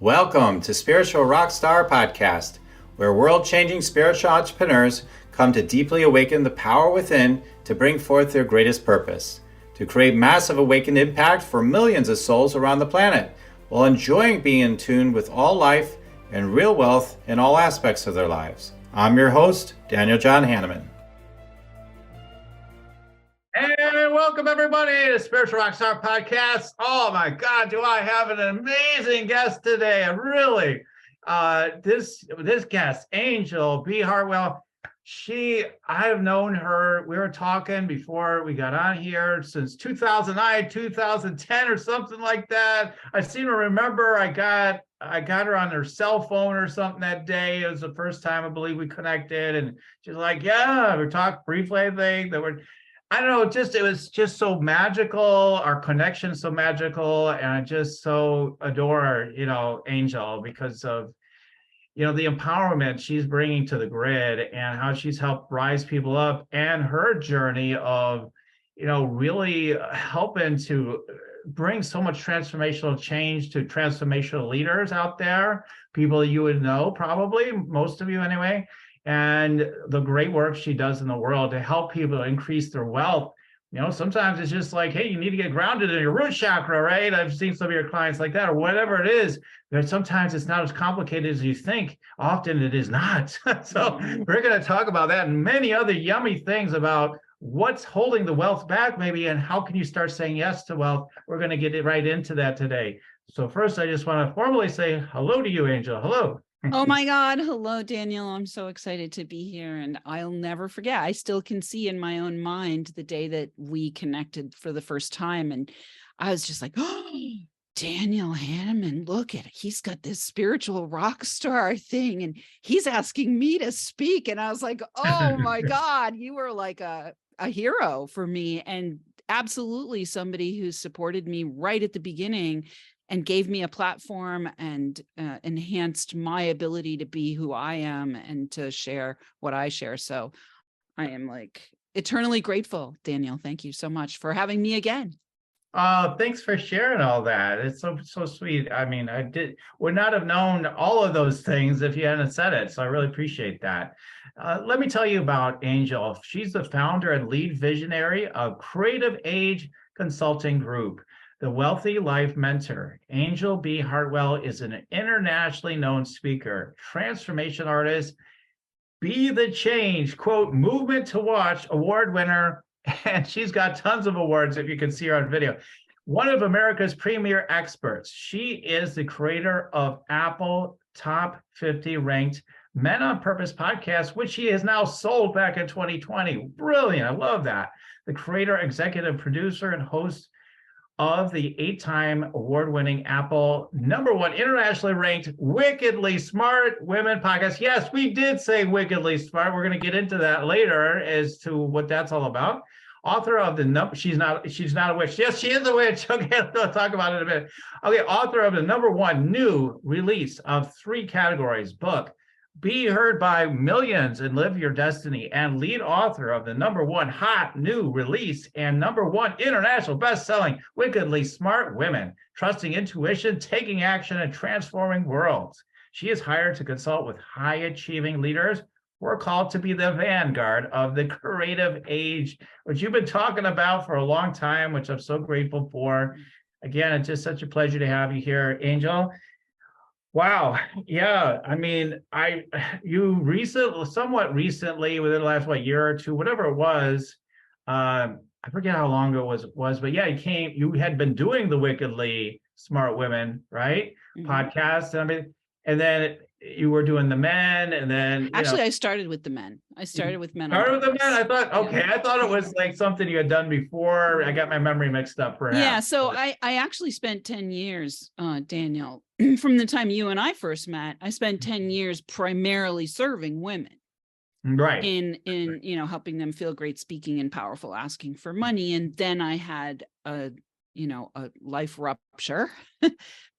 Welcome to Spiritual Rockstar Podcast, where world-changing spiritual entrepreneurs come to deeply awaken the power within to bring forth their greatest purpose, to create massive awakened impact for millions of souls around the planet, while enjoying being in tune with all life and real wealth in all aspects of their lives. I'm your host, Daniel John Hanneman. And welcome everybody to Spiritual Rockstar Podcast. Oh my God, do I have an amazing guest today? Really, this guest, Anjel B Hartwell. I've known her. We were talking before we got on here since 2009, 2010, or something like that. I seem to remember I got her on her cell phone or something that day. It was the first time I believe we connected, and she's like, "Yeah," we talked briefly. I think I don't know, it was just so magical. Our connection so magical, and I just so adore, Anjel, because of, the empowerment she's bringing to the grid and how she's helped rise people up, and her journey of, really helping to bring so much transformational change to transformational leaders out there, people you would know, probably most of you anyway. And the great work she does in the world to help people increase their wealth. Sometimes it's just like, hey, you need to get grounded in your root chakra, right? I've seen some of your clients like that, or whatever it is. But sometimes it's not as complicated as you think. Often it is not. So we're going to talk about that and many other yummy things about what's holding the wealth back, maybe, and how can you start saying yes to wealth. We're going to get right into that today. So first, I just want to formally say hello to you, Anjel. Hello. Oh my God. Hello, Daniel. I'm so excited to be here, and I'll never forget. I still can see in my own mind the day that we connected for the first time. And I was just like, oh, Daniel Hanneman, look at it. He's got this spiritual rock star thing, and he's asking me to speak. And I was like, oh my God, you were like a hero for me, and absolutely somebody who supported me right at the beginning and gave me a platform and enhanced my ability to be who I am and to share what I share. So I am like eternally grateful, Daniel. Thank you so much for having me again. Thanks for sharing all that. It's so sweet. I mean, would not have known all of those things if you hadn't said it. So I really appreciate that. Let me tell you about Anjel. She's the founder and lead visionary of Creative Age Consulting Group, the Wealthy Life Mentor. Anjel B Hartwell is an internationally known speaker, transformation artist, Be the Change, quote, movement to watch award winner, and she's got tons of awards if you can see her on video. One of America's premier experts. She is the creator of Apple Top 50 ranked Men on Purpose podcast, which she has now sold back in 2020. Brilliant. I love that. The creator, executive producer, and host of the 8-time award-winning Apple #1 internationally ranked Wickedly Smart Women podcast. Yes, we did say wickedly smart. We're going to get into that later as to what that's all about. Author of she's not a witch. Yes, she is a witch. Okay, I'll talk about it in a minute. Okay, author of the #1 new release of 3 categories book, Be Heard by Millions and Live Your Destiny, and lead author of the #1 hot new release and #1 international best-selling Wickedly Smart Women, Trusting Intuition, Taking Action, and Transforming Worlds. She is hired to consult with high-achieving leaders who are called to be the vanguard of the creative age, which you've been talking about for a long time, which I'm so grateful for. Again, it's just such a pleasure to have you here, Anjel. Wow. Yeah. I mean, somewhat recently, within the last year or two, whatever it was, I forget how long ago it was, but yeah, you had been doing the Wickedly Smart Women, right? Mm-hmm. Podcast and everything. And then you were doing the men, and then actually I started with the men. I started with men. Started with the men. I thought, okay, yeah. I thought it was like something you had done before. I got my memory mixed up, perhaps. Yeah. So I actually spent 10 years, Daniel, from the time you and I first met. I spent 10 years primarily serving women. Right. In helping them feel great, speaking and powerful, asking for money. And then I had a life rupture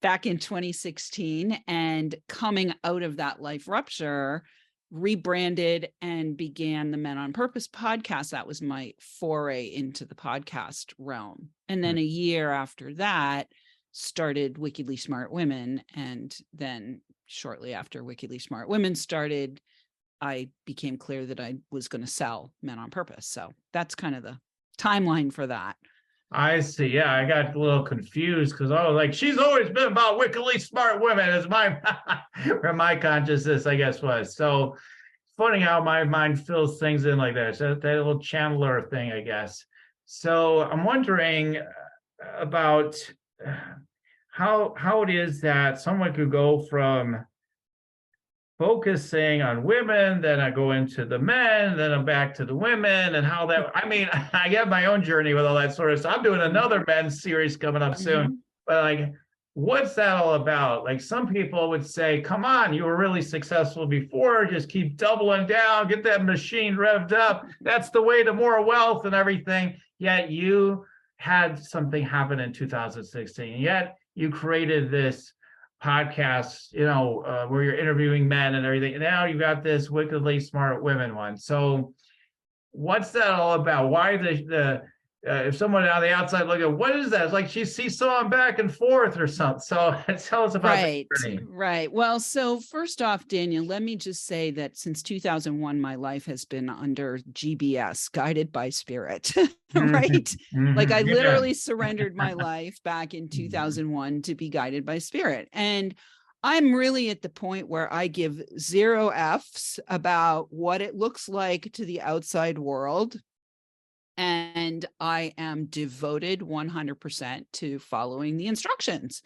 back in 2016, and coming out of that life rupture, rebranded and began the Men on Purpose podcast. That was my foray into the podcast realm. And then a year after that, started Wickedly Smart Women. And then shortly after Wickedly Smart Women started, I became clear that I was going to sell Men on Purpose. So that's kind of the timeline for that. I see. Yeah, I got a little confused because I was like, she's always been about wickedly smart women, as my or my consciousness, I guess, was. So funny how my mind fills things in like that. So that little channeler thing, I guess. So I'm wondering about how it is that someone could go from focusing on women, then I go into the men, then I'm back to the women, and how that, I mean, I have my own journey with all that sort of stuff. I'm doing another men's series coming up soon, but like, what's that all about? Like, some people would say, come on, you were really successful before, just keep doubling down, get that machine revved up. That's the way to more wealth and everything. Yet you had something happen in 2016, yet you created this podcasts, where you're interviewing men and everything. And now you've got this wickedly smart women one. So what's that all about? Why the if someone on the outside looking, what is that? It's like she sees someone back and forth or something. So tell us about Right, the journey. right. Well, so first off, Daniel, let me just say that since 2001, my life has been under GBS, guided by spirit, right? Like I Yeah. literally surrendered my life back in 2001 to be guided by spirit. And I'm really at the point where I give 0 Fs about what it looks like to the outside world. And I am devoted 100% to following the instructions.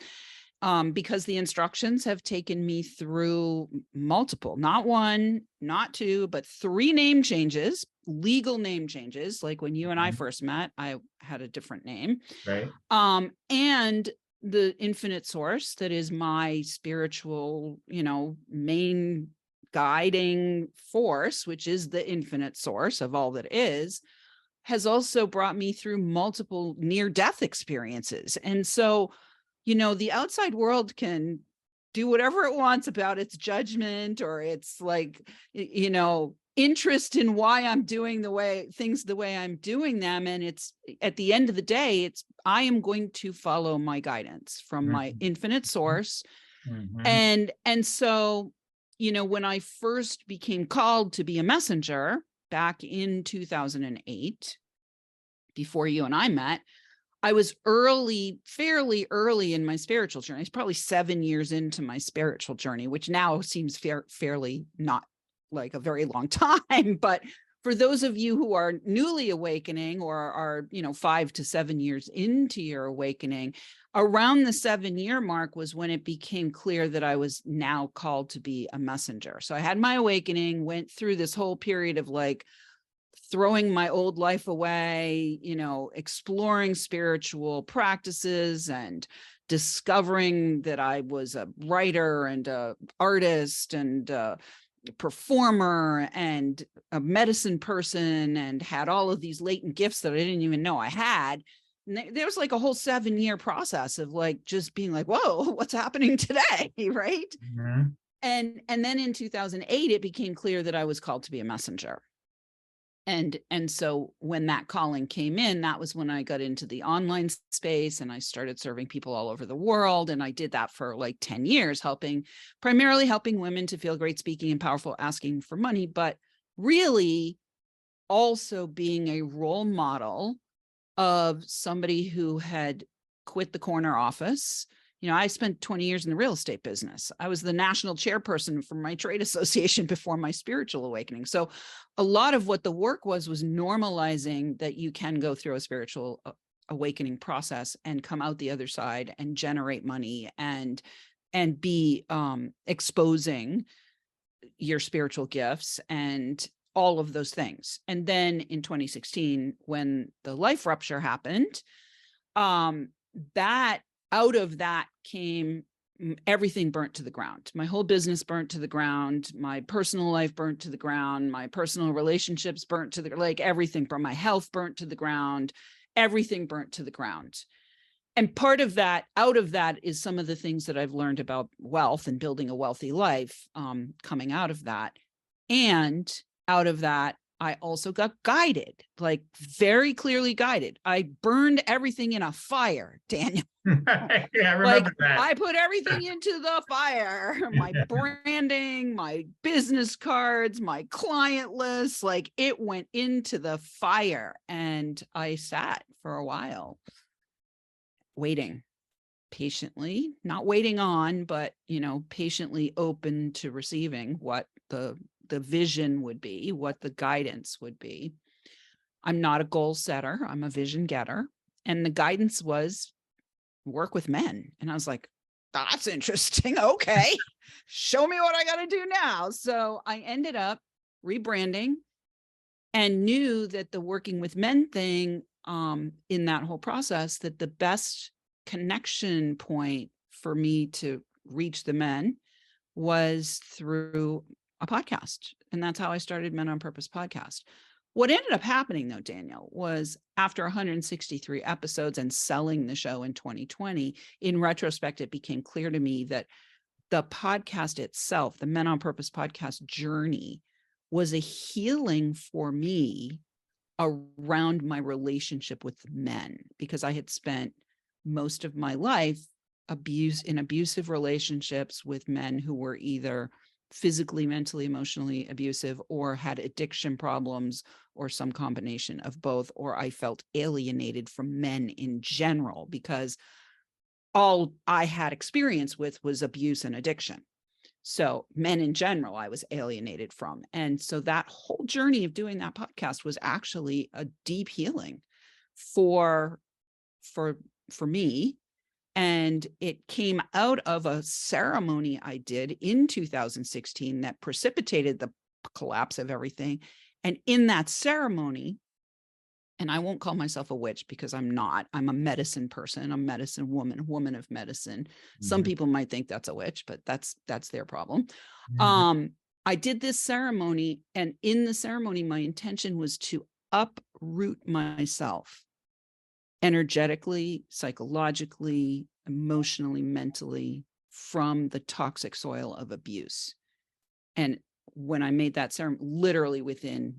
Because the instructions have taken me through multiple, not 1, not 2, but 3 name changes, legal name changes. Like when you and I first met, I had a different name. Right. And the infinite source that is my spiritual, main guiding force, which is the infinite source of all that is, has also brought me through multiple near-death experiences. And so, the outside world can do whatever it wants about its judgment or its like, interest in why I'm doing the way I'm doing them. And it's at the end of the day, I am going to follow my guidance from my infinite source. And so, when I first became called to be a messenger back in 2008, before you and I met, I was fairly early in my spiritual journey. It's probably 7 years into my spiritual journey, which now seems fairly not like a very long time. But for those of you who are newly awakening or are, 5 to 7 years into your awakening, around the 7-year mark was when it became clear that I was now called to be a messenger. So I had my awakening, went through this whole period of like throwing my old life away, exploring spiritual practices and discovering that I was a writer and an artist and a performer and a medicine person and had all of these latent gifts that I didn't even know I had. And there was like a whole 7-year process of like just being like, whoa, what's happening today? Right. And then in 2008, it became clear that I was called to be a messenger. And so when that calling came in, that was when I got into the online space and I started serving people all over the world. And I did that for like 10 years, primarily helping women to feel great, speaking and powerful, asking for money, but really also being a role model of somebody who had quit the corner office. I spent 20 years in the real estate business. I was the national chairperson for my trade association before my spiritual awakening. So a lot of what the work was normalizing that you can go through a spiritual awakening process and come out the other side and generate money and be exposing your spiritual gifts and all of those things. And then in 2016, when the life rupture happened, out of that came everything burnt to the ground. My whole business burnt to the ground. My personal life burnt to the ground. My personal relationships burnt to everything from my health burnt to the ground. Everything burnt to the ground. And part of that, out of that, is some of the things that I've learned about wealth and building a wealthy life coming out of that. And out of that I also got guided, like very clearly guided. I burned everything in a fire, Daniel. Yeah, I Like remember that. I put everything into the fire, my branding, my business cards, my client list, like it went into the fire. And I sat for a while waiting patiently, not waiting on, but, patiently open to receiving what the vision would be, what the guidance would be. I'm not a goal setter, I'm a vision getter. And the guidance was work with men. And I was like, that's interesting. Okay. Show me what I got to do now. So I ended up rebranding and knew that the working with men thing, in that whole process, that the best connection point for me to reach the men was through a podcast. And that's how I started Men on Purpose podcast. What ended up happening, though, Daniel, was after 163 episodes and selling the show in 2020, in retrospect, it became clear to me that the podcast itself, the Men on Purpose podcast journey, was a healing for me around my relationship with men, because I had spent most of my life in abusive relationships with men who were either physically, mentally, emotionally abusive, or had addiction problems, or some combination of both, or I felt alienated from men in general because all I had experience with was abuse and addiction. So men in general, I was alienated from. And so that whole journey of doing that podcast was actually a deep healing for me. And it came out of a ceremony I did in 2016 that precipitated the collapse of everything. And in that ceremony, and I won't call myself a witch because I'm not, I'm a medicine person, a medicine woman of medicine. Some people might think that's a witch, but that's their problem. I did this ceremony, and in the ceremony, my intention was to uproot myself energetically, psychologically, emotionally, mentally, from the toxic soil of abuse. And when I made that ceremony, literally within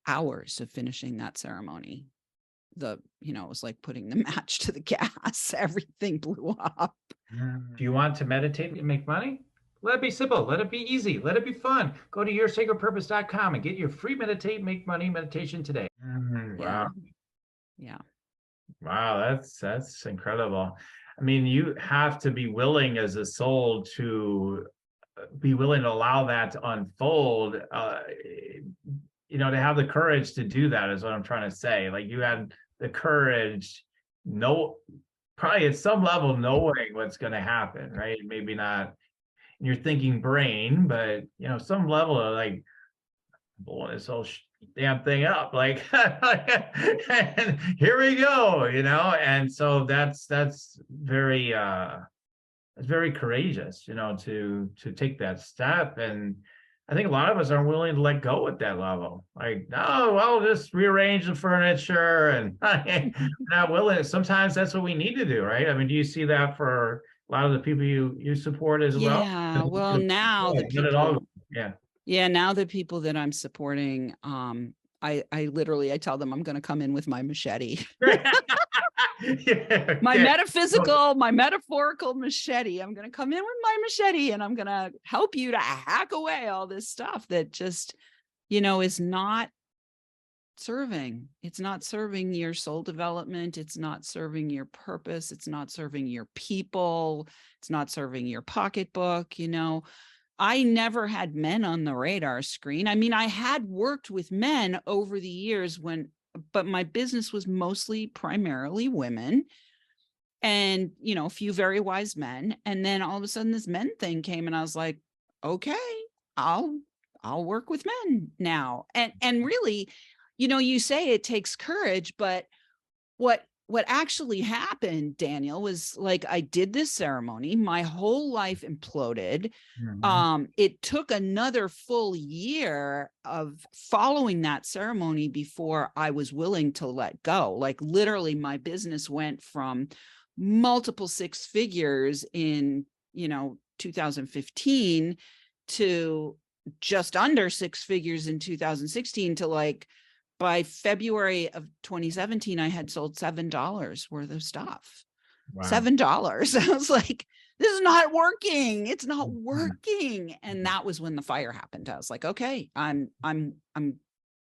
hours of finishing that ceremony, it was like putting the match to the gas. Everything blew up. Do you want to meditate and make money? Let it be simple. Let it be easy. Let it be fun. Go to yoursacredpurpose.com and get your free meditate, make money meditation today. Wow. Yeah. Wow, that's incredible. I mean, you have to be willing as a soul to be willing to allow that to unfold. To have the courage to do that is what I'm trying to say. Like, you had the courage, probably at some level knowing what's going to happen, right? Maybe not in your thinking brain, but some level of like, blowing this whole damn thing up, like, and here we go, and so that's very courageous, to take that step. And I think a lot of us aren't willing to let go at that level. Like, no, well, just rearrange the furniture, and not willing. Sometimes that's what we need to do, right? I mean, do you see that for a lot of the people you support as well? Yeah. Well, now the people, now the people that I'm supporting, I literally, I tell them I'm going to come in with my machete. My metaphysical, my metaphorical machete. I'm going to come in with my machete, and I'm going to help you to hack away all this stuff that just, is not serving. It's not serving your soul development. It's not serving your purpose. It's not serving your people. It's not serving your pocketbook. I never had men on the radar screen. I mean, I had worked with men over the years but my business was primarily women, and, a few very wise men. And then all of a sudden this men thing came, and I was like, okay, I'll work with men now. And really, you say it takes courage, but what actually happened, Daniel, was like, I did this ceremony, my whole life imploded. It took another full year of following that ceremony before I was willing to let go. Like, literally, my business went from multiple six figures in, 2015 to just under six figures in 2016 to like by February of 2017, I had sold $7 worth of stuff. Wow. $7. I was like, this is not working. It's not working. And that was when the fire happened. I was like, okay, I'm,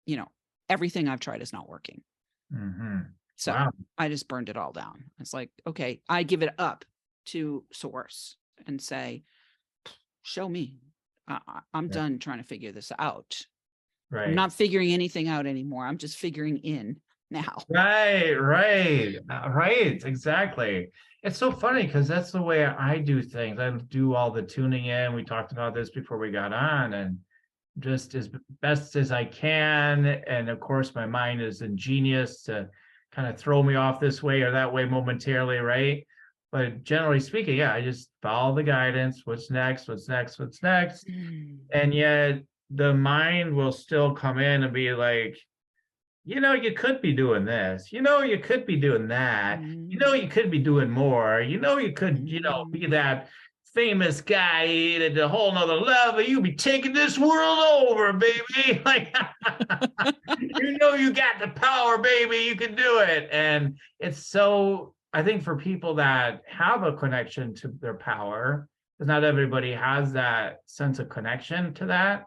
you know, everything I've tried is not working. So wow. I just burned it all down. It's like, okay, I give it up to source and say, show me. I'm done trying to figure this out. Right. I'm not figuring anything out anymore. I'm just figuring in now. Right. Exactly. It's so funny because that's the way I do things. I do all the tuning in. We talked about this before we got on, and just as best as I can. And of course, my mind is ingenious to kind of throw me off this way or that way momentarily, right? But generally speaking, yeah, I just follow the guidance. What's next? And yet the mind will still come in and be like, you know, you could be doing this. You know, you could be doing that. You know, you could be doing more. You know, you could, you know, be that famous guy at a whole nother level. You be taking this world over, baby. Like, you know, you got the power, baby. You can do it. And it's so, I think for people that have a connection to their power, because not everybody has that sense of connection to that,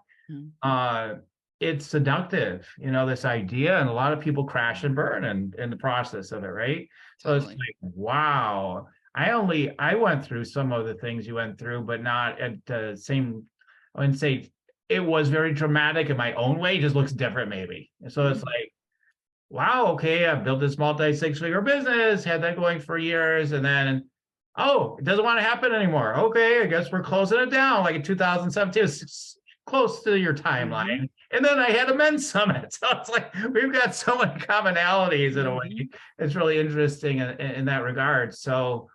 it's seductive, you know, this idea, and a lot of people crash and burn in the process of it, right? So it's like, wow, I went through some of the things you went through, but not at the same, I wouldn't say it was very dramatic in my own way, it just looks different maybe. And so it's like, wow, okay, I've built this multi-six-figure business, had that going for years, and then, oh, it doesn't want to happen anymore. Okay, I guess we're closing it down, like in 2017, it's close to your timeline. And then I had a men's summit. So it's like, we've got so many commonalities in a way. It's really interesting in that regard. So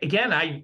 again, I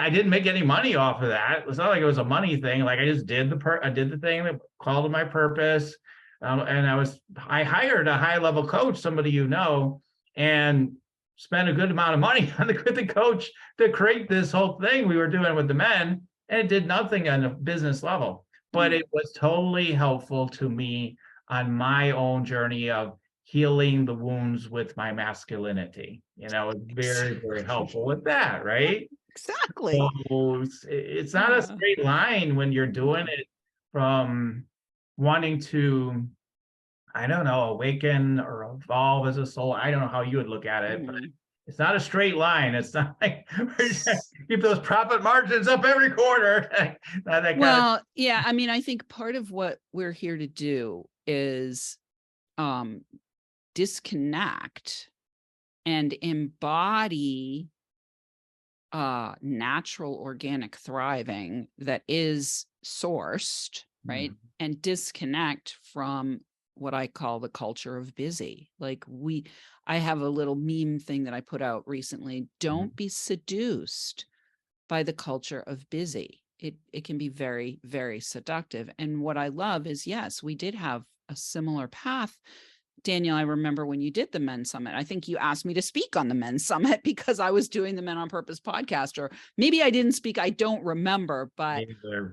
didn't make any money off of that. It's not like it was a money thing. Like I just did the thing that called to my purpose. And I hired a high level coach, somebody you know, and spent a good amount of money on the coach to create this whole thing we were doing with the men. And it did nothing on a business level, but it was totally helpful to me on my own journey of healing the wounds with my masculinity. You know, it's very, very helpful with that, right? Exactly. So it's not a straight line when you're doing it from wanting to, I don't know, awaken or evolve as a soul. I don't know how you would look at it, but it's not a straight line. It's not like keep those profit margins up every quarter. Yeah, I mean, I think part of what we're here to do is disconnect and embody natural organic thriving that is sourced, right? And disconnect from what I call the culture of busy. Like I have a little meme thing that I put out recently. Don't be seduced by the culture of busy. It can be very, very seductive. And what I love is, yes, we did have a similar path. Daniel, I remember when you did the Men's Summit, I think you asked me to speak on the Men's Summit because I was doing the Men on Purpose podcast, or maybe I didn't speak. I don't remember, but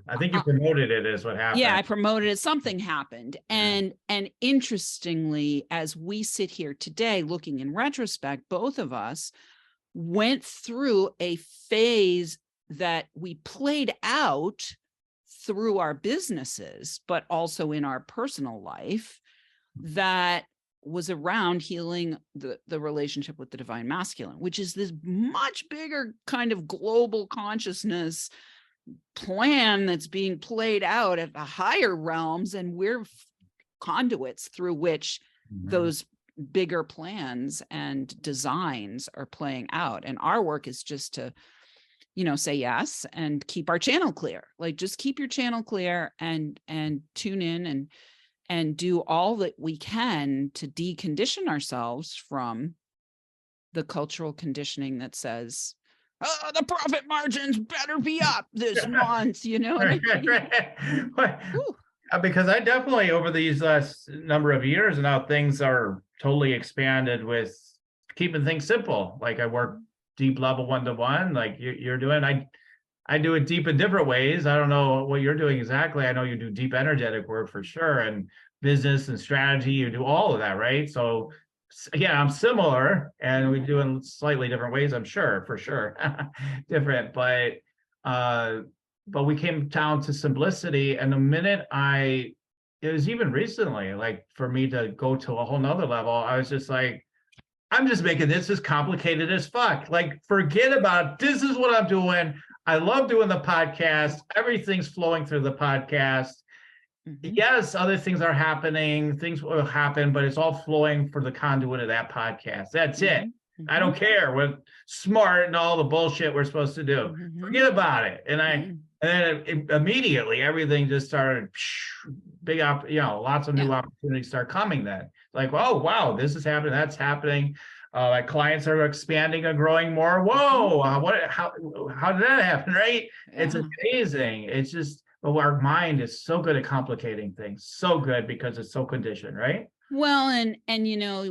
I think you promoted it is what happened. Yeah, I promoted it. Something happened. And interestingly, as we sit here today, looking in retrospect, both of us went through a phase that we played out through our businesses, but also in our personal life, that was around healing the relationship with the divine masculine, which is this much bigger kind of global consciousness plan that's being played out at the higher realms, and we're conduits through which those bigger plans and designs are playing out. And our work is just to, you know, say yes and keep our channel clear. Like, just keep your channel clear and tune in and do all that we can to decondition ourselves from the cultural conditioning that says, oh, the profit margins better be up this month, you know what I mean? Because I definitely, over these last number of years now, things are totally expanded with keeping things simple. Like I work deep level one-to-one, like you're doing. I do it deep in different ways. I don't know what you're doing exactly. I know you do deep energetic work for sure, and business and strategy. You do all of that, right? So yeah, I'm similar, and we do in slightly different ways, I'm sure, for sure. Different, uh, but we came down to simplicity. And the minute it was even recently, like for me to go to a whole nother level, I was just like, I'm just making this as complicated as fuck. Like, forget about it. This is what I'm doing. I love doing the podcast. Everything's flowing through the podcast. Yes, other things are happening. Things will happen, but it's all flowing for the conduit of that podcast. That's it. I don't care. We're smart and all the bullshit we're supposed to do. Forget about it. And then immediately everything just started big up, lots of new opportunities start coming then. Like, oh wow, this is happening, that's happening. Like clients are expanding and growing more. Whoa, how did that happen, right? It's amazing. It's just our mind is so good at complicating things, so good because it's so conditioned, right? Well, and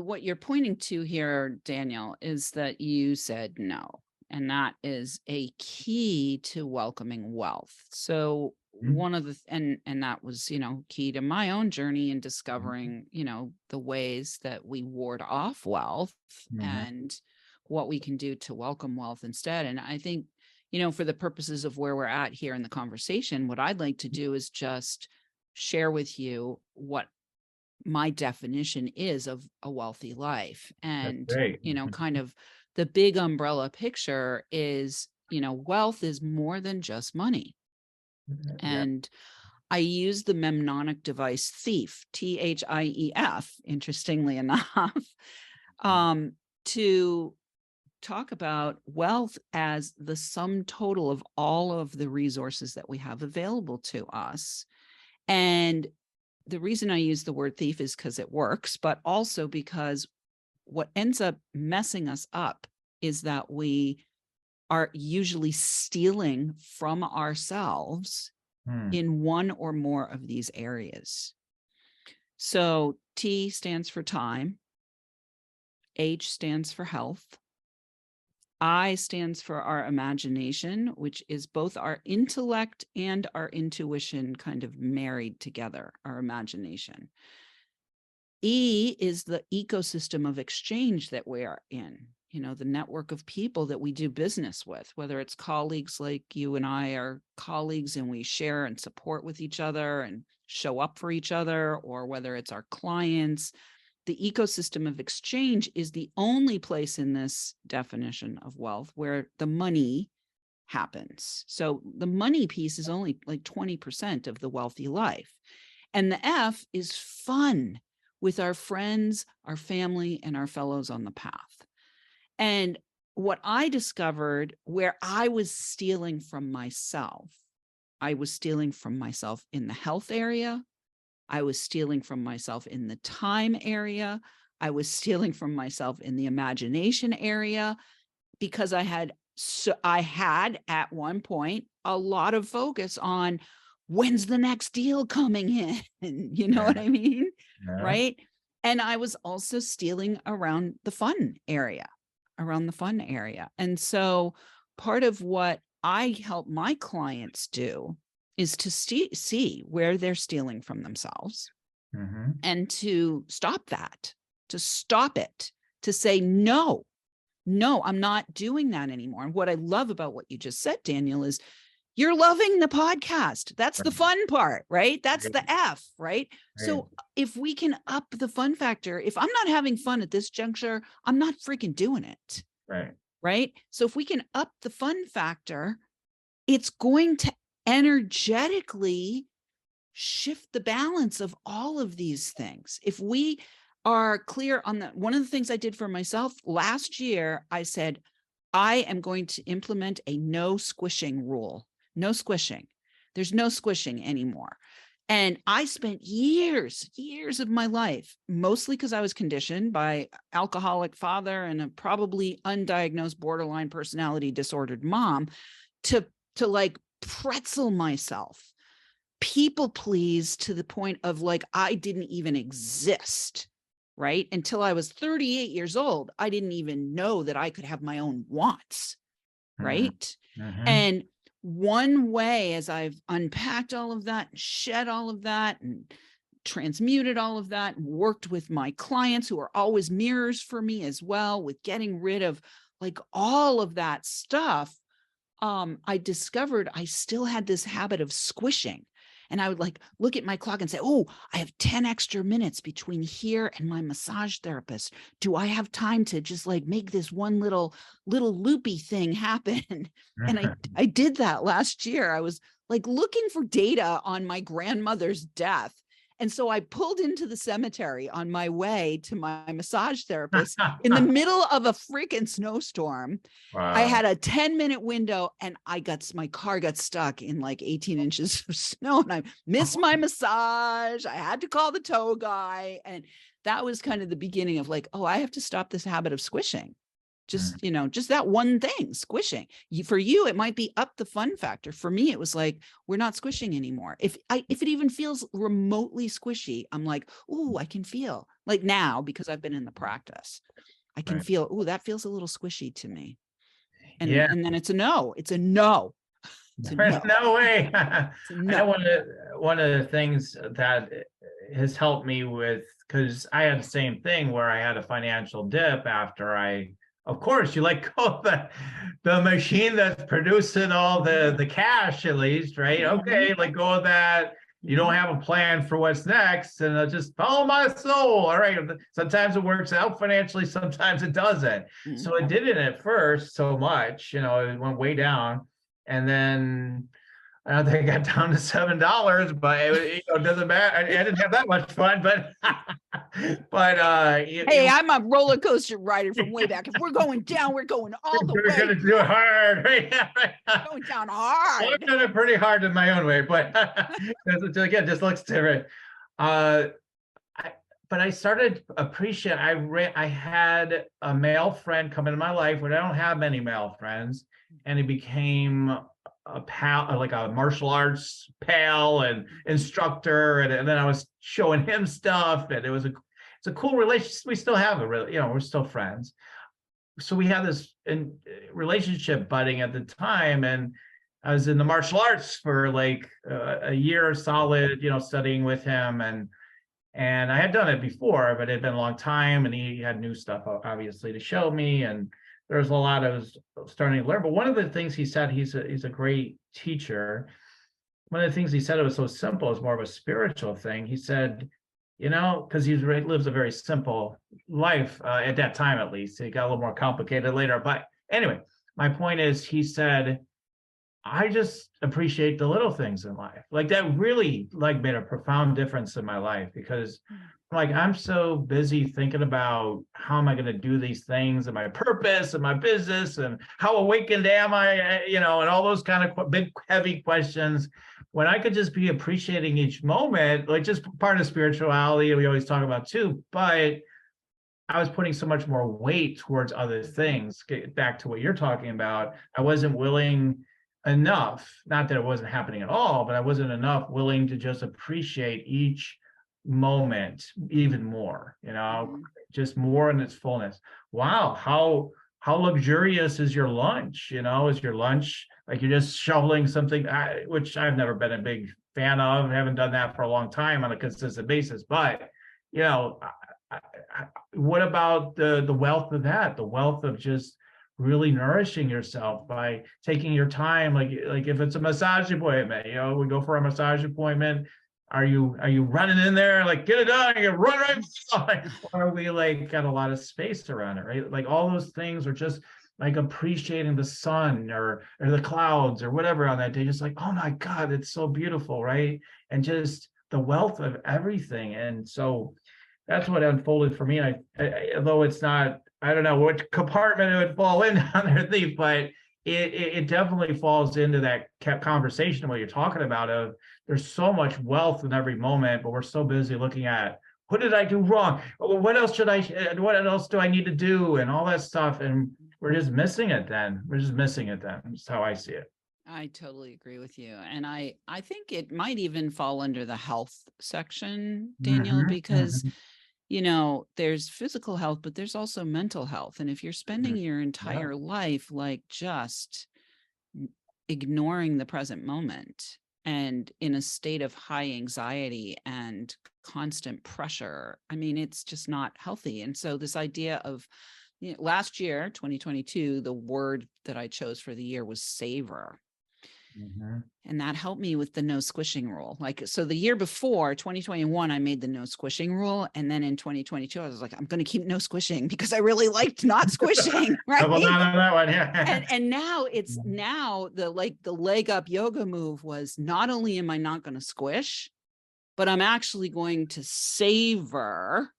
what you're pointing to here, Daniel, is that you said no. And that is a key to welcoming wealth. So one of the, and that was, key to my own journey in discovering, the ways that we ward off wealth and what we can do to welcome wealth instead. And I think, for the purposes of where we're at here in the conversation, what I'd like to do is just share with you what my definition is of a wealthy life. And, kind of the big umbrella picture is, wealth is more than just money. And I use the mnemonic device thief, THIEF, interestingly enough, to talk about wealth as the sum total of all of the resources that we have available to us. And the reason I use the word thief is because it works, but also because what ends up messing us up is that we are usually stealing from ourselves in one or more of these areas. So T stands for time, H stands for health, I stands for our imagination, which is both our intellect and our intuition kind of married together, our imagination. E is the ecosystem of exchange that we are in, the network of people that we do business with, whether it's colleagues like you and I are colleagues and we share and support with each other and show up for each other, or whether it's our clients. The ecosystem of exchange is the only place in this definition of wealth where the money happens. So the money piece is only like 20% of the wealthy life. And the F is fun with our friends, our family, and our fellows on the path. And what I discovered where I was stealing from myself, I was stealing from myself in the health area. I was stealing from myself in the time area. I was stealing from myself in the imagination area, because I had at one point a lot of focus on when's the next deal coming in, you know what I mean? Right. And I was also stealing around the fun area. And so part of what I help my clients do is to see where they're stealing from themselves and to stop that, to stop it, to say, no, I'm not doing that anymore. And what I love about what you just said, Daniel, is you're loving the podcast. That's the fun part, right? That's the F, right? So if we can up the fun factor, if I'm not having fun at this juncture, I'm not freaking doing it. Right. So if we can up the fun factor, it's going to energetically shift the balance of all of these things. If we are clear on that, one of the things I did for myself last year, I said, I am going to implement a no squishing rule. No squishing. There's no squishing anymore. And I spent years of my life, mostly because I was conditioned by alcoholic father and a probably undiagnosed borderline personality disordered mom, to like pretzel myself, people please to the point of like, I didn't even exist, right? Until I was 38 years old, I didn't even know that I could have my own wants, right? And one way, as I've unpacked all of that, shed all of that, and transmuted all of that, and worked with my clients who are always mirrors for me as well, with getting rid of like all of that stuff, I discovered I still had this habit of squishing. And I would like look at my clock and say, oh, I have 10 extra minutes between here and my massage therapist. Do I have time to just like make this one little loopy thing happen? And I did that last year. I was like looking for data on my grandmother's death. And so I pulled into the cemetery on my way to my massage therapist in the middle of a freaking snowstorm. I Wow. had a 10-minute window and my car got stuck in like 18 inches of snow and I missed my massage. I had to call the tow guy. And that was kind of the beginning of like, oh, I have to stop this habit of squishing. Just, just that one thing, squishing. For you, it might be up the fun factor. For me, it was like, we're not squishing anymore. If it even feels remotely squishy, I'm like, oh, I can feel like now, because I've been in the practice, I can Right. feel, oh, that feels a little squishy to me. And Yeah. and then it's a no. It's a no. It's a no. No way. It's a I know no. one of the things that has helped me with, because I had the same thing where I had a financial dip after of course, you let go of the machine that's producing all the cash, at least, right? Okay, let go of that. You don't have a plan for what's next, and just follow my soul. All right. Sometimes it works out financially, sometimes it doesn't. So it didn't at first so much, it went way down. And then I don't think I got down to $7, but it doesn't matter. I didn't have that much fun, but Hey, I'm a roller coaster rider from way back. If we're going down, we're going all the we're way. gonna do it hard, right? Going down hard. I've done it pretty hard in my own way, but again, just looks different. But I started appreciating. I had a male friend come into my life when I don't have many male friends, and he became a pal, like a martial arts pal and instructor, and then I was showing him stuff, and it's a cool relationship. We still have we're still friends. So we had this relationship budding at the time, and I was in the martial arts for like a year solid, studying with him, and I had done it before, but it had been a long time, and he had new stuff obviously to show me, and there was a lot I was starting to learn. But one of the things he said, he's a great teacher. One of the things he said, it was so simple, it's more of a spiritual thing. He said, because he lives a very simple life at that time, at least. It got a little more complicated later. But anyway, my point is, he said, I just appreciate the little things in life. Like that really made a profound difference in my life, because I'm so busy thinking about how am I going to do these things and my purpose and my business and how awakened am I, and all those kind of big, heavy questions, when I could just be appreciating each moment, like just part of spirituality we always talk about too. But I was putting so much more weight towards other things. Get back to what you're talking about. I wasn't willing enough, not that it wasn't happening at all, but I wasn't willing to just appreciate each moment even more, just more in its fullness. Wow, how luxurious is your lunch? Is your lunch like you're just shoveling something, which I've never been a big fan of, haven't done that for a long time on a consistent basis, but what about the wealth of that, the wealth of just really nourishing yourself by taking your time, like if it's a massage appointment, we go for a massage appointment, are you running in there like get it done, you run right, or are we got a lot of space around it, right? Like all those things are just like appreciating the sun or the clouds or whatever on that day, just like, oh my God, it's so beautiful, right? And just the wealth of everything. And so that's what unfolded for me. Although it's not, I don't know what compartment it would fall in underneath, but it definitely falls into that conversation what you're talking about of there's so much wealth in every moment, but we're so busy looking at what did I do wrong? What else do I need to do? And all that stuff. And we're just missing it then. That's how I see it. I totally agree with you. And I think it might even fall under the health section, Daniel, because there's physical health, but there's also mental health. And if you're spending your entire life like just ignoring the present moment and in a state of high anxiety and constant pressure. I mean, it's just not healthy. And so this idea of, last year, 2022, the word that I chose for the year was savor. Mhm. And that helped me with the no squishing rule. Like, so the year before, 2021, I made the no squishing rule. And then in 2022, I was like, I'm going to keep no squishing because I really liked not squishing. Right. Double down on that one. Yeah. And now it's now the leg up yoga move was, not only am I not going to squish, but I'm actually going to savor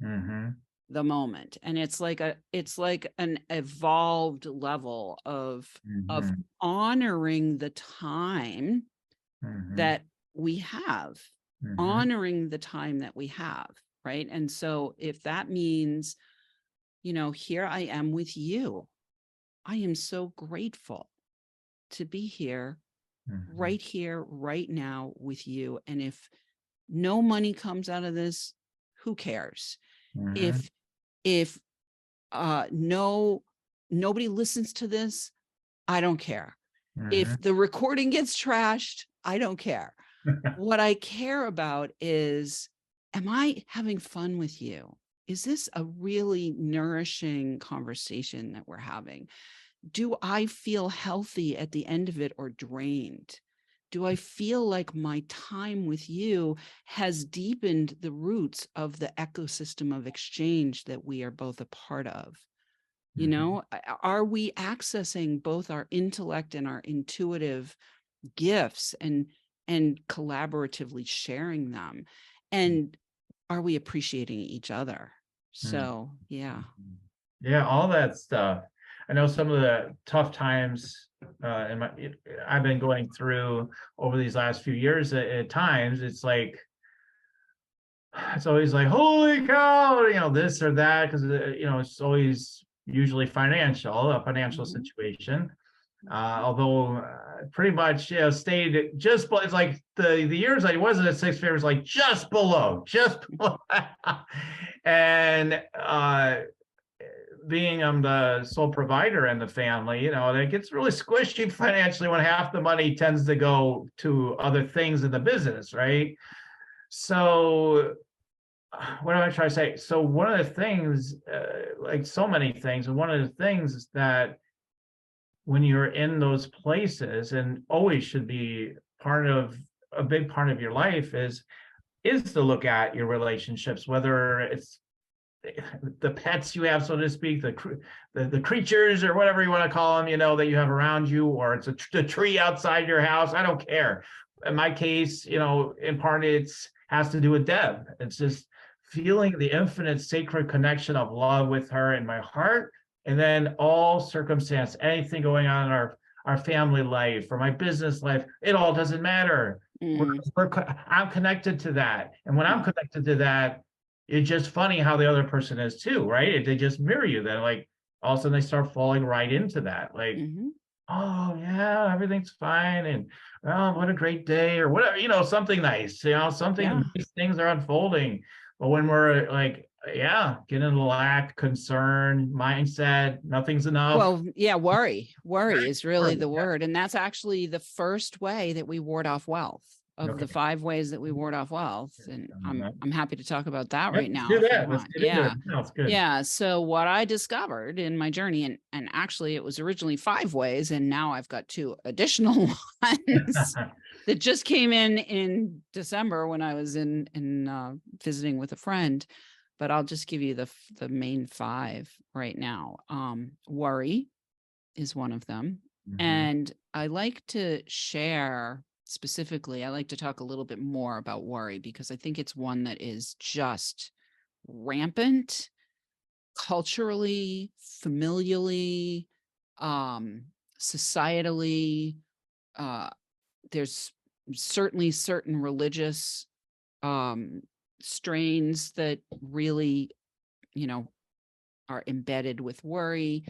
Mhm. the moment. And it's like an evolved level of Mhm. honoring the time Mhm. that we have, Mhm. honoring the time that we have, right? And so if that means, here I am with you, I am so grateful to be here, right now with you. And if no money comes out of this, who cares? Mhm. If nobody listens to this, I don't care. If Mhm. the recording gets trashed, I don't care. What I care about is, am I having fun with you? Is this a really nourishing conversation that we're having? Do I feel healthy at the end of it or drained? Do I feel like my time with you has deepened the roots of the ecosystem of exchange that we are both a part of? Mhm. Are we accessing both our intellect and our intuitive gifts and collaboratively sharing them? And are we appreciating each other? Mhm. So, yeah. Yeah, all that stuff. I know some of the tough times I've been going through over these last few years. At times, it's always like, holy cow, this or that, because it's always usually a financial Mhm. situation. Although pretty much stayed just it's like the years I wasn't at six figures, like just below. And being I'm the sole provider in the family, that gets really squishy financially when half the money tends to go to other things in the business, right? So what am I trying to say? So one of the things, like so many things, and one of the things is that when you're in those places, and always should be a big part of your life, is to look at your relationships, whether it's the pets you have, so to speak, the creatures or whatever you want to call them, that you have around you, or it's the tree outside your house. I don't care. In my case, in part it's has to do with Deb. It's just feeling the infinite sacred connection of love with her in my heart, and then all circumstance, anything going on in our family life or my business life, it all doesn't matter. Mm. I'm connected to that, and when I'm connected to that, it's just funny how the other person is too, right? They just mirror you. Then, like, all of a sudden they start falling right into that. Like, Mm-hmm. oh yeah, everything's fine, and oh, what a great day, or whatever, something nice, something Yeah. nice things are unfolding. But when we're like, yeah, getting a lack, concern, mindset, nothing's enough. Well, yeah, worry is really Right? the word. And that's actually the first way that we ward off wealth, of Okay. the 5 ways that we ward off wealth. And I'm happy to talk about that Yep, right let's now do if you that. Let's want. get into it. Yeah. No, it's good. Yeah. So what I discovered in my journey, and actually it was originally 5 ways, and now I've got 2 additional ones that just came in December when I was in visiting with a friend. But I'll just give you the main 5 right now. Worry is one of them. Mhm. And I like to share specifically, I like to talk a little bit more about worry because I think it's one that is just rampant culturally, familially, societally. Uh, there's certainly certain religious um, strains that really, you know, are embedded with worry.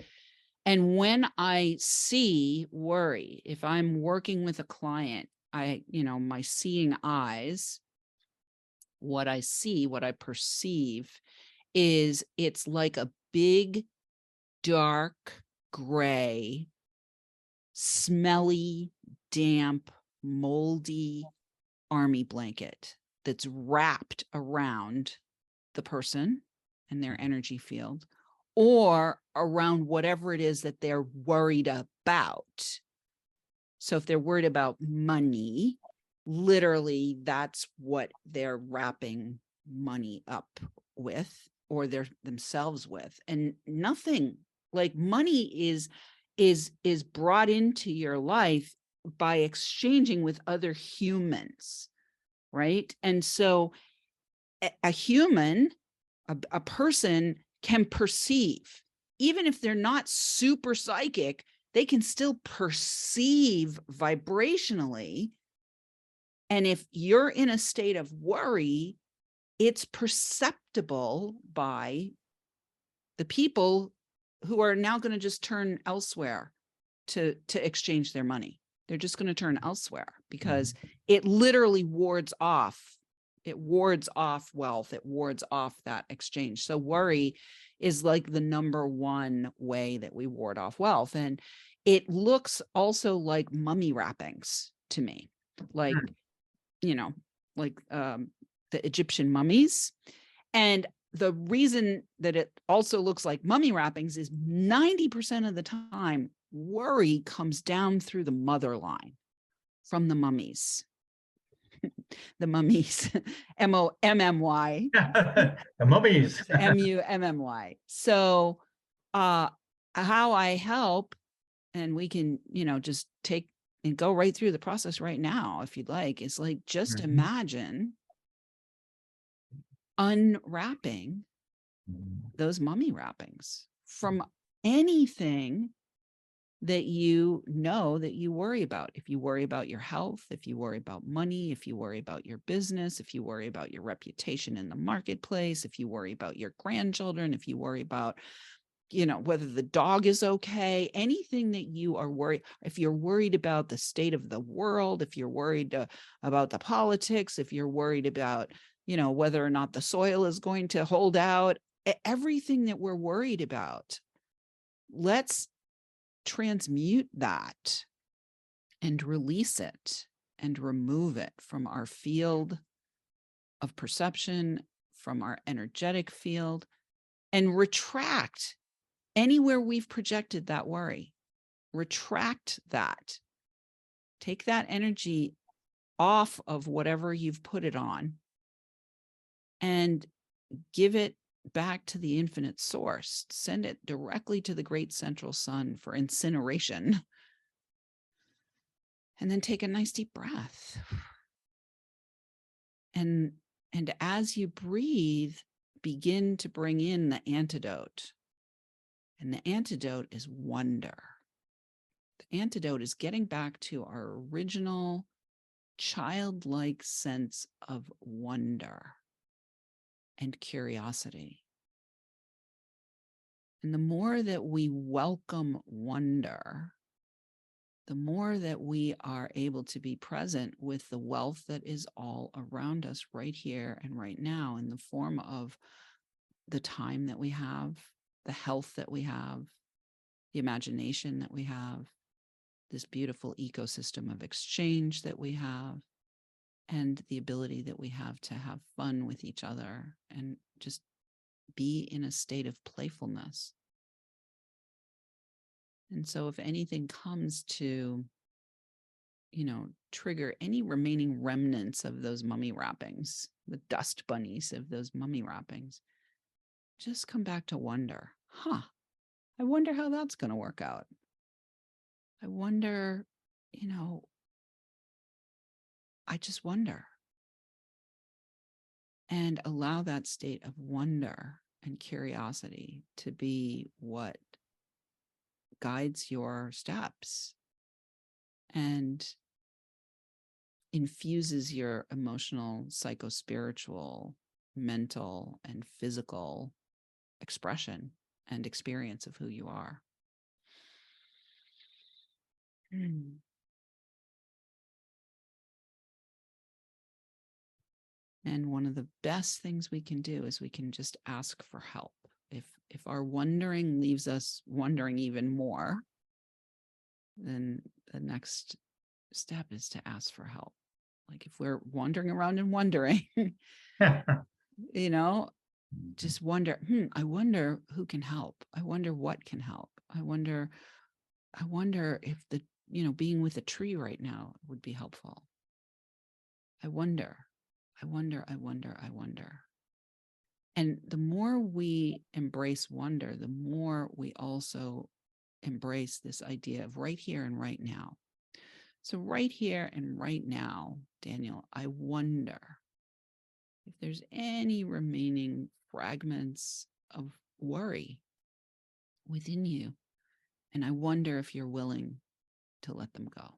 And when I see worry, if I'm working with a client, my seeing eyes, what I see, what I perceive is it's like a big, dark, gray smelly, damp, moldy army blanket that's wrapped around the person and their energy field, or around whatever it is that they're worried about. So if they're worried about money, literally that's what they're wrapping money up with, or they're themselves with. And nothing like money is brought into your life by exchanging with other humans, right? And so a human, a person can perceive, even if they're not super psychic, they can still perceive vibrationally. And if you're in a state of worry, it's perceptible by the people who are now going to just turn elsewhere to exchange their money. They're just going to turn elsewhere because it literally wards off. It wards off wealth. It wards off that exchange. So worry is like the number one way that we ward off wealth. And it looks also like mummy wrappings to me, like, you know, like the Egyptian mummies. And the reason that it also looks like mummy wrappings is 90% of the time, worry comes down through the mother line from the mummies. The mummies, M-O-M-M-Y. The mummies. M-U-M-M-Y. So how I help, and we can, just take and go right through the process right now, if you'd like, is like, just imagine unwrapping those mummy wrappings from anything that you know that you worry about. If you worry about your health, if you worry about money, if you worry about your business, if you worry about your reputation in the marketplace, if you worry about your grandchildren, if you worry about, whether the dog is okay, anything that you are worried, if you're worried about the state of the world, if you're worried about the politics, if you're worried about, whether or not the soil is going to hold out, everything that we're worried about, let's transmute that and release it and remove it from our field of perception, from our energetic field, and retract anywhere we've projected that worry. Retract that. Take that energy off of whatever you've put it on and give it back to the infinite source. Send it directly to the great central sun for incineration. And then take a nice deep breath. And as you breathe, begin to bring in the antidote. And the antidote is wonder. The antidote is getting back to our original childlike sense of wonder and curiosity. And the more that we welcome wonder, the more that we are able to be present with the wealth that is all around us right here and right now, in the form of the time that we have, the health that we have, the imagination that we have, this beautiful ecosystem of exchange that we have, and the ability that we have to have fun with each other and just be in a state of playfulness. And so if anything comes to, trigger any remaining remnants of those mummy wrappings, the dust bunnies of those mummy wrappings, just come back to wonder. I wonder how that's going to work out. I wonder, I just wonder. And allow that state of wonder and curiosity to be what guides your steps and infuses your emotional, psychospiritual, mental, and physical expression and experience of who you are. And one of the best things we can do is we can just ask for help. If our wondering leaves us wondering even more, then the next step is to ask for help. Like if we're wandering around and wondering, you know, just wonder, I wonder who can help. I wonder what can help. I wonder if the, being with a tree right now would be helpful. I wonder. And the more we embrace wonder, the more we also embrace this idea of right here and right now. So right here and right now, Daniel, I wonder if there's any remaining fragments of worry within you. And I wonder if you're willing to let them go.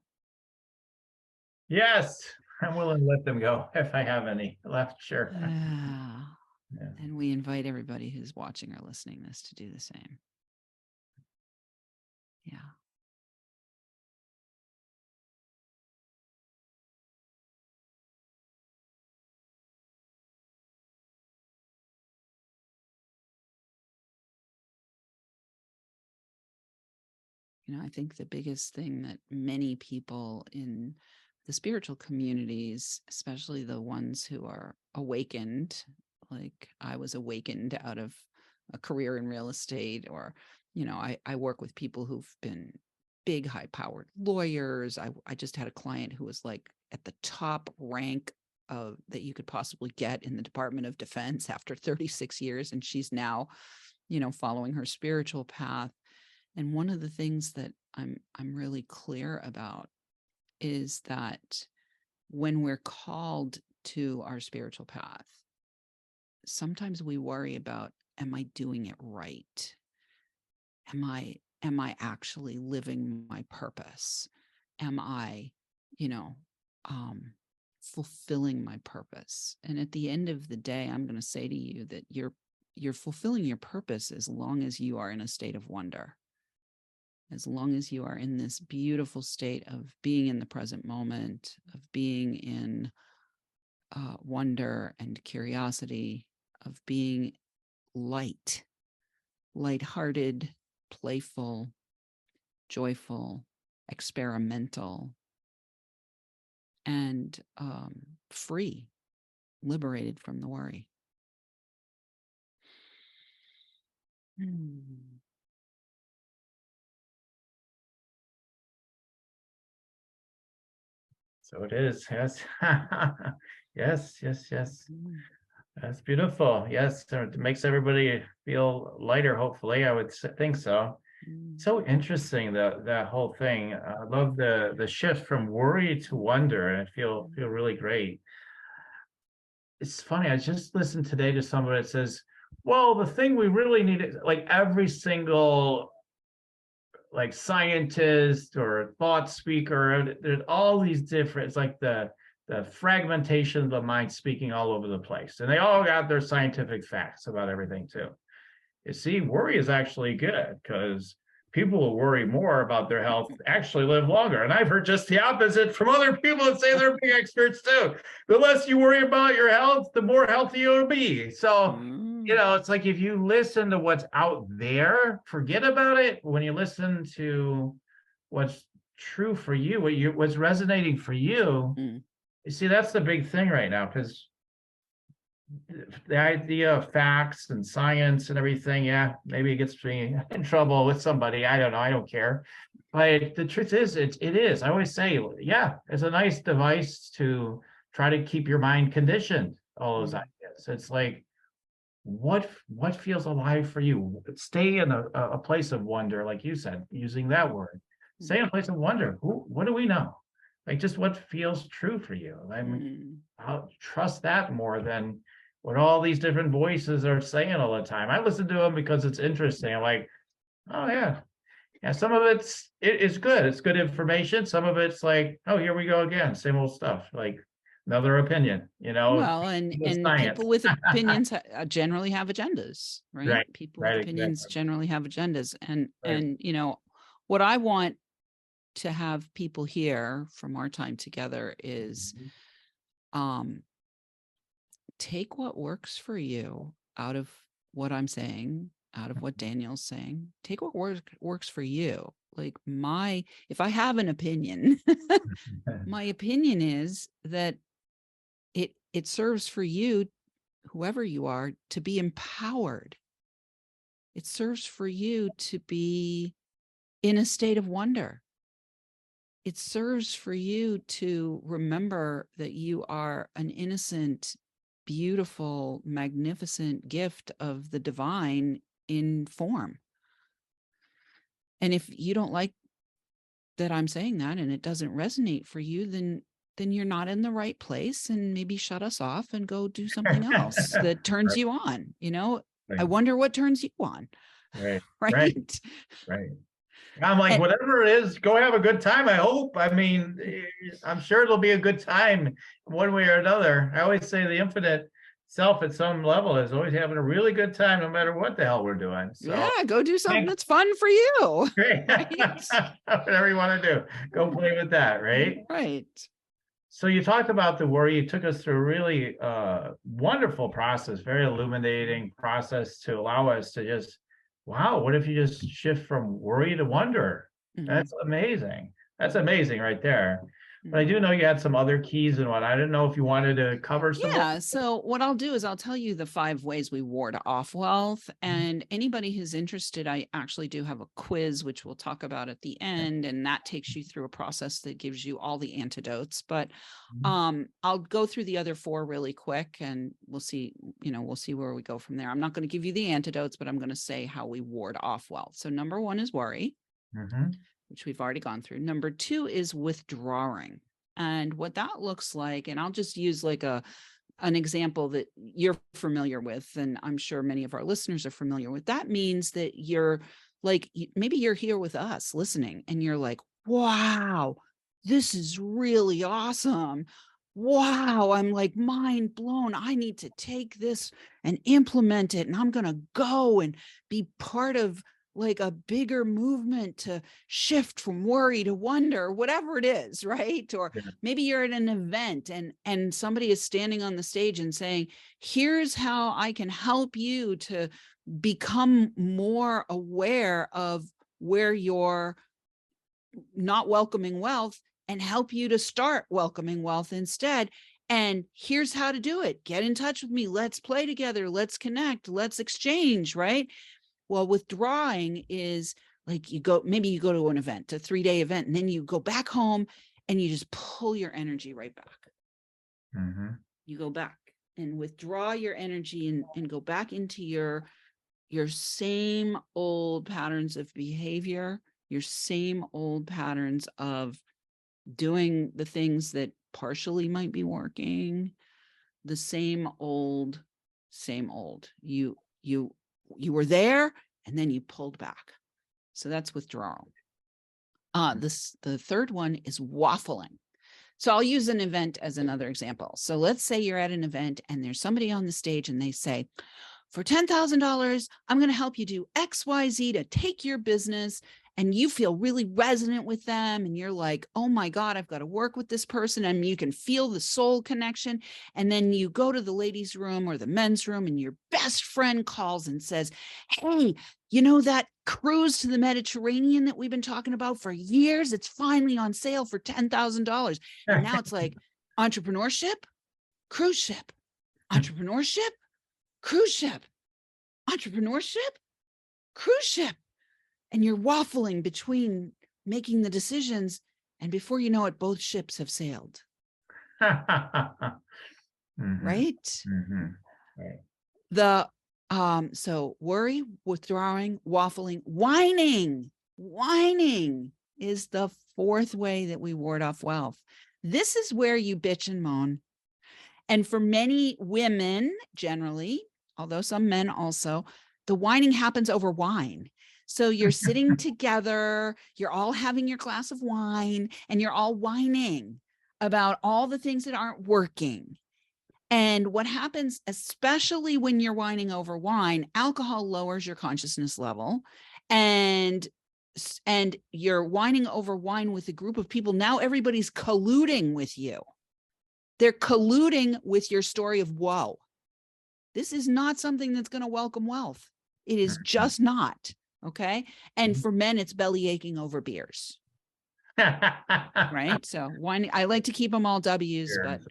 Yes, I'm willing to let them go if I have any left. Sure. Yeah. And we invite everybody who's watching or listening this to do the same. Yeah. I think the biggest thing that many people in the spiritual communities, especially the ones who are awakened, like I was awakened out of a career in real estate, or, I work with people who've been big, high-powered lawyers. I just had a client who was like at the top rank of that you could possibly get in the Department of Defense after 36 years. And she's now, following her spiritual path. And one of the things that I'm really clear about is that when we're called to our spiritual path, sometimes we worry about, am I doing it right? Am I actually living my purpose? Am I, fulfilling my purpose? And at the end of the day, I'm going to say to you that you're fulfilling your purpose as long as you are in a state of wonder. As long as you are in this beautiful state of being in the present moment, of being in wonder and curiosity, of being lighthearted, playful, joyful, experimental, and free, liberated from the worry. So it is. Yes. Yes. That's beautiful. Yes. It makes everybody feel lighter, hopefully. I would think so. So interesting, that whole thing. I love the shift from worry to wonder, and I feel really great. It's funny, I just listened today to somebody that says, well, the thing we really need is like every single like scientist or thought speaker, there's all these different, it's like the fragmentation of the mind speaking all over the place. And they all got their scientific facts about everything too. You see, worry is actually good because people who worry more about their health actually live longer. And I've heard just the opposite from other people that say they're big experts too. The less you worry about your health, the more healthy you'll be. So, it's like if you listen to what's out there, forget about it. When you listen to what's true for you, what's resonating for you, you see, that's the big thing right now, because the idea of facts and science and everything, yeah, maybe it gets me in trouble with somebody. I don't know. I don't care. But the truth is, it is. I always say, yeah, it's a nice device to try to keep your mind conditioned, all those ideas. It's like, what feels alive for you? Stay in a place of wonder, like you said, using that word. Stay in a place of wonder. What do we know? Like just what feels true for you. I'll trust that more than what all these different voices are saying all the time. I listen to them because it's interesting. I'm like, oh yeah. Yeah, some of it's good. It's good information. Some of it's like, oh, here we go again. Same old stuff. Like another opinion, Well, and science. people with opinions generally have agendas, right? Right. People with opinions Exactly. generally have agendas. And, Right. what I want to have people hear from our time together is, take what works for you out of what I'm saying, out of what Daniel's saying. Take what works for you. Like if I have an opinion, my opinion is that it serves for you, whoever you are, to be empowered. It serves for you to be in a state of wonder. It serves for you to remember that you are an innocent, beautiful, magnificent gift of the divine in form. And if you don't like that I'm saying that and it doesn't resonate for you, then you're not in the right place, and maybe shut us off and go do something else that turns Right. you on. Right. I wonder what turns you on. Right. Right. Right. I'm like, And whatever it is, go have a good time. I hope. I mean, I'm sure it'll be a good time one way or another. I always say the infinite self at some level is always having a really good time, no matter what the hell we're doing. So yeah, go do something thanks. that's fun for you. Great. Right. Whatever you want to do, go play with that, right? Right. So you talked about the worry. You took us through a really wonderful process, very illuminating process to allow us to just, wow, what if you just shift from worry to wonder? Mhm. That's amazing. That's amazing right there. But I Mhm. do know you had some other keys and what. I didn't know if you wanted to cover some more. Yeah. So what I'll do is I'll tell you the 5 ways we ward off wealth. And anybody who's interested, I actually do have a quiz, which we'll talk about at the end. And that takes you through a process that gives you all the antidotes. But I'll go through the other 4 really quick, and we'll see where we go from there. I'm not going to give you the antidotes, but I'm going to say how we ward off wealth. So number 1 is worry, which we've already gone through. Number 2 is withdrawing. And what that looks like, and I'll just use like an example that you're familiar with, and I'm sure many of our listeners are familiar with. That means that you're like, maybe you're here with us listening and you're like, wow, this is really awesome. Wow, I'm like mind blown. I need to take this and implement it, and I'm going to go and be part of like a bigger movement to shift from worry to wonder, whatever it is, right? Or maybe you're at an event and somebody is standing on the stage and saying, here's how I can help you to become more aware of where you're not welcoming wealth and help you to start welcoming wealth instead. And here's how to do it. Get in touch with me. Let's play together. Let's connect. Let's exchange, right? Well, withdrawing is like maybe you go to an event, a 3-day event, and then you go back home and you just pull your energy right back. You go back and withdraw your energy and go back into your same old patterns of behavior, your same old patterns of doing the things that partially might be working, the same old. You were there and then you pulled back. So that's withdrawal. The third one is waffling. So I'll use an event as another example. So let's say you're at an event and there's somebody on the stage and they say, for $10,000, I'm going to help you do XYZ to take your business. And you feel really resonant with them. And you're like, oh my God, I've got to work with this person. And you can feel the soul connection. And then you go to the ladies' room or the men's room and your best friend calls and says, hey, you know that cruise to the Mediterranean that we've been talking about for years? It's finally on sale for $10,000. And now it's like entrepreneurship, cruise ship, entrepreneurship, cruise ship, entrepreneurship, cruise ship. And you're waffling between making the decisions. And before you know it, both ships have sailed. Right? Right. So worry, withdrawing, waffling, whining is the 4th way that we ward off wealth. This is where you bitch and moan. And for many women, generally, although some men also, the whining happens over wine. So you're sitting together, you're all having your glass of wine, and you're all whining about all the things that aren't working. And what happens, especially when you're whining over wine, alcohol lowers your consciousness level, and you're whining over wine with a group of people. Now everybody's colluding with you. They're colluding with your story of woe. This is not something that's going to welcome wealth. It is just not. Okay. And for men, it's belly aching over beers. Right. So wine, I like to keep them all W's, but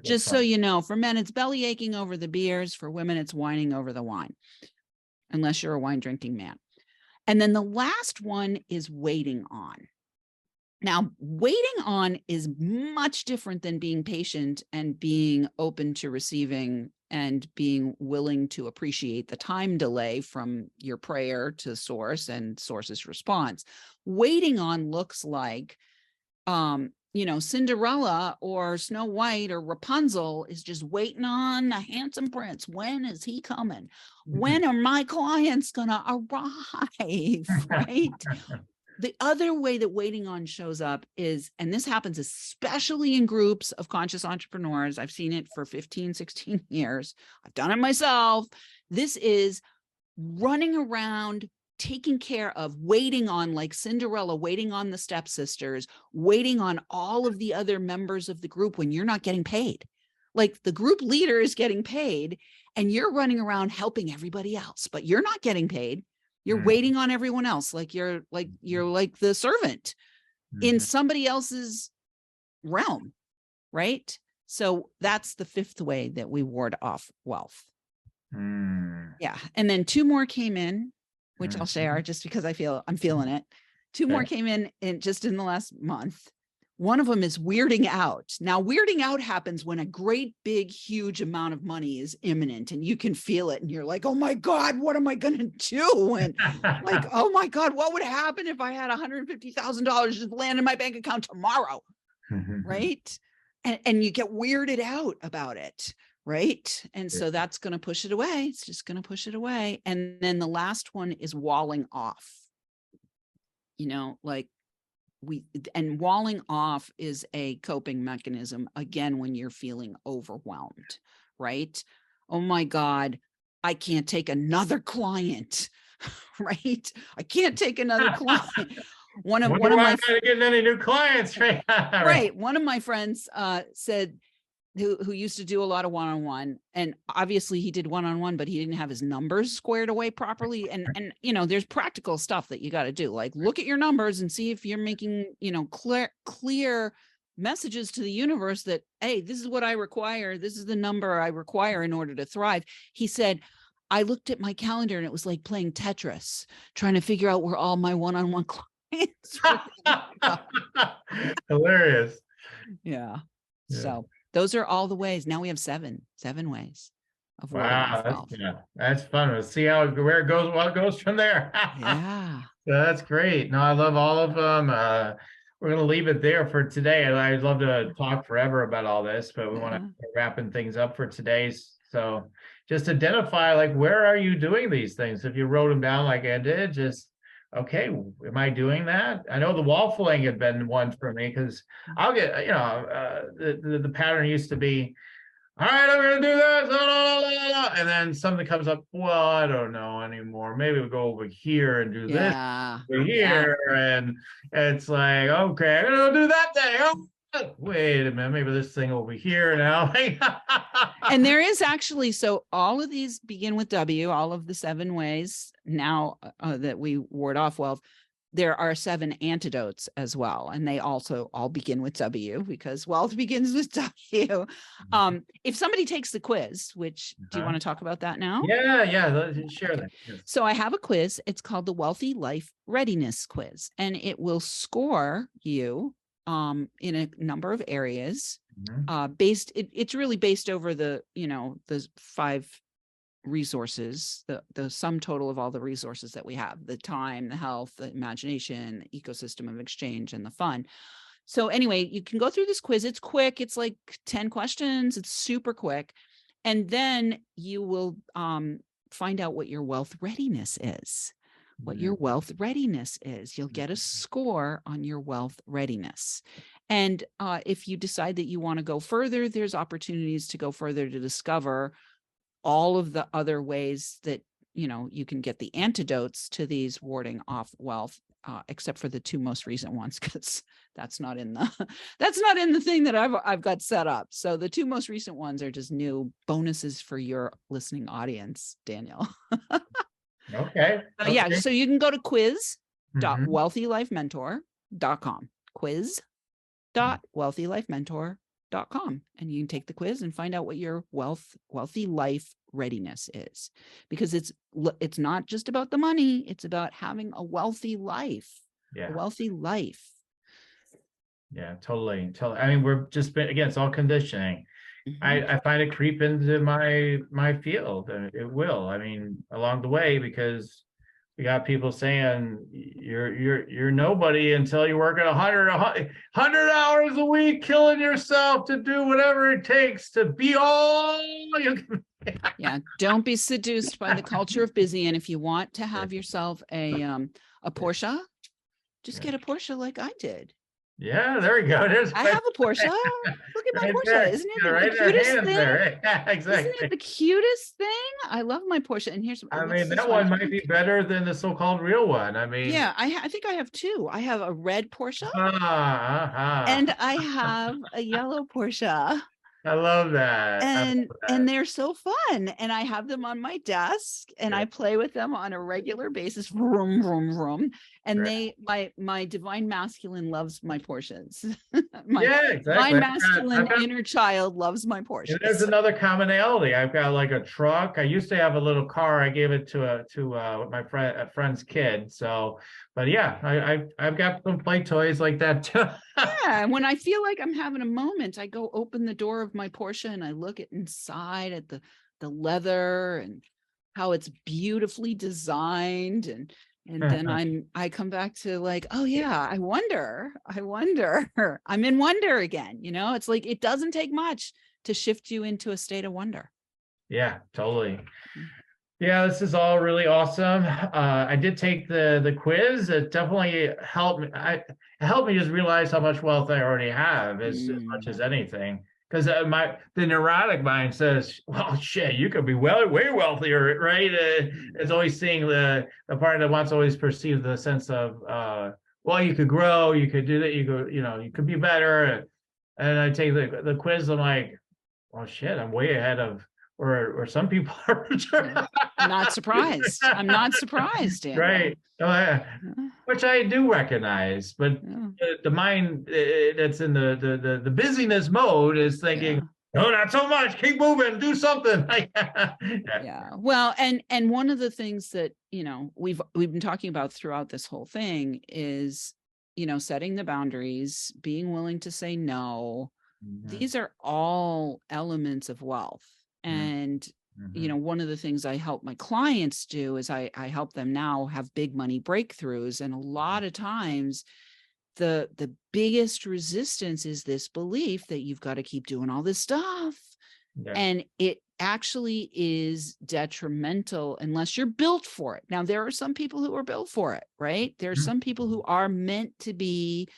just so you know, for men, it's belly aching over the beers. For women, it's whining over the wine, unless you're a wine drinking man. And then the last one is waiting on. Now, waiting on is much different than being patient and being open to receiving and being willing to appreciate the time delay from your prayer to source and source's response. Waiting on looks like, Cinderella or Snow White or Rapunzel is just waiting on a handsome prince. When is he coming? When are my clients gonna arrive? Right? The other way that waiting on shows up is, and this happens especially in groups of conscious entrepreneurs. I've seen it for 15, 16 years. I've done it myself. This is running around, taking care of, waiting on, like Cinderella, waiting on the stepsisters, waiting on all of the other members of the group when you're not getting paid. Like the group leader is getting paid and you're running around helping everybody else, but you're not getting paid. You're waiting on everyone else. Like you're like the servant in somebody else's realm. Right. So that's the fifth way that we ward off wealth. Yeah. And then two more came in, which I'll share just because I'm feeling it. Two more came in just in the last month. One of them is weirding out. Now, weirding out happens when a great, big, huge amount of money is imminent and you can feel it. And you're like, oh my God, what am I going to do? And like, oh my God, what would happen if I had $150,000 just land in my bank account tomorrow? Right. And you get weirded out about it. Right. And so that's going to push it away. It's just going to push it away. And then the last one is walling off. Walling off is a coping mechanism, again, when you're feeling overwhelmed, right? Oh my God, I can't take another client, right? I can't take another client. One of my getting any new clients, right? Right. One of my friends said, who used to do a lot of one-on-one, and obviously he did one-on-one, but he didn't have his numbers squared away properly. And there's practical stuff that you got to do, like look at your numbers and see if you're making, clear messages to the universe that, hey, this is what I require. This is the number I require in order to thrive. He said, I looked at my calendar and it was like playing Tetris, trying to figure out where all my one-on-one clients were. Hilarious. Yeah. So those are all the ways. Now we have seven ways of warding off wealth. That's fun. We'll see where it goes, what goes from there. Yeah. That's great. No, I love all of them. We're going to leave it there for today. I'd love to talk forever about all this, but we want to wrapping things up for today. So just identify, like, where are you doing these things? If you wrote them down like I did, just, okay, am I doing that? I know the waffling had been one for me, because I'll get, the pattern used to be, all right, I'm going to do this, and then something comes up, well, I don't know anymore. Maybe we'll go over here and do this over here. And it's like, okay, I'm going to do that day. Oh, wait a minute, maybe this thing over here now. And there is actually, so all of these begin with W, all of the 7 ways now that we ward off wealth. There are 7 antidotes as well. And they also all begin with W, because wealth begins with W. If somebody takes the quiz, which do you want to talk about that now? Yeah. Share that. Yes. So I have a quiz. It's called the Wealthy Life Readiness Quiz, and it will score you in a number of areas. It's really based over the 5 resources, the sum total of all the resources that we have: the time, the health, the imagination, the ecosystem of exchange, and the fun. So anyway, you can go through this quiz. It's quick. It's like 10 questions. It's super quick. And then you will find out what your wealth readiness is. You'll get a score on your wealth readiness. And if you decide that you want to go further, there's opportunities to go further to discover all of the other ways that, you can get the antidotes to these warding off wealth, except for the 2 most recent ones, because that's not in the thing that I've got set up. So the 2 most recent ones are just new bonuses for your listening audience, Daniel. Okay. Yeah, Okay. so you can go to Mhm. quiz.wealthylifementor.com. Quiz.wealthylifementor.com, and you can take the quiz and find out what your wealthy life readiness is, because it's not just about the money, it's about having a wealthy life. A Yeah. wealthy life. Yeah, totally. Totally. I mean, we're just been, again, it's all conditioning. Mhm. I find it creep into my field, and it will. I mean, along the way, because we got people saying you're nobody until you work at 100 hours a week, killing yourself to do whatever it takes to be all you can. Yeah, don't be seduced by the culture of busy. And if you want to have yourself a Porsche, just Yeah. get a Porsche like I did. Yeah, there we go. There's I my have a Porsche. Look at my right Porsche. there. Isn't Yeah, it the right in our cutest hands thing? there. Yeah, Isn't it exactly. the cutest thing? I love my Porsche. And here's I what's mean, so that funny. one might be better than the so-called real one. I mean, Yeah, I think I have two. I have a red Porsche ah, and I have a yellow Porsche. I love that. I love And that. they're so fun, and I have them on my desk and Yeah, I play with them on a regular basis. Vroom, vroom, vroom. And right. my divine masculine loves my Porsches. My Yeah, divine exactly. masculine I've got, inner child loves my and there's Porsches. another commonality. I've got like a truck. I used to have a little car. I gave it to my friend's kid. So, but yeah, I've got some play toys like that too. Yeah, and when I feel like I'm having a moment, I go open the door of my Porsche and I look at inside at the leather and how it's beautifully designed, and then I come back to like, oh yeah, I wonder. I'm in wonder again, It's like it doesn't take much to shift you into a state of wonder. Yeah, totally. Yeah, this is all really awesome. I did take the quiz. It definitely helped me. It helped me just realize how much wealth I already have, as much as Mm, anything. Because the neurotic mind says, "Well, shit, you could be way wealthier, right?" It's always seeing the part that wants to always perceive the sense of, well, you could grow, you could do that, you could, you could be better. And I take the quiz. I'm like, well, shit, I'm way ahead of, or some people are. yeah. Not surprised. I'm not surprised, Daniel. Right. Which I do recognize, but Yeah. the mind that's in the busyness mode is thinking, Yeah. no, not so much. Keep moving. Do something. Yeah. Yeah. Well, and one of the things that, we've been talking about throughout this whole thing is, setting the boundaries, being willing to say no. Mhm, These are all elements of wealth. mhm, And, mhm. one of the things I help my clients do is I help them now have big money breakthroughs. And a lot of times the biggest resistance is this belief that you've got to keep doing all this stuff, Yeah. and it actually is detrimental unless you're built for it. Now, there are some people who are built for it, right? There are Mhm. some people who are meant to be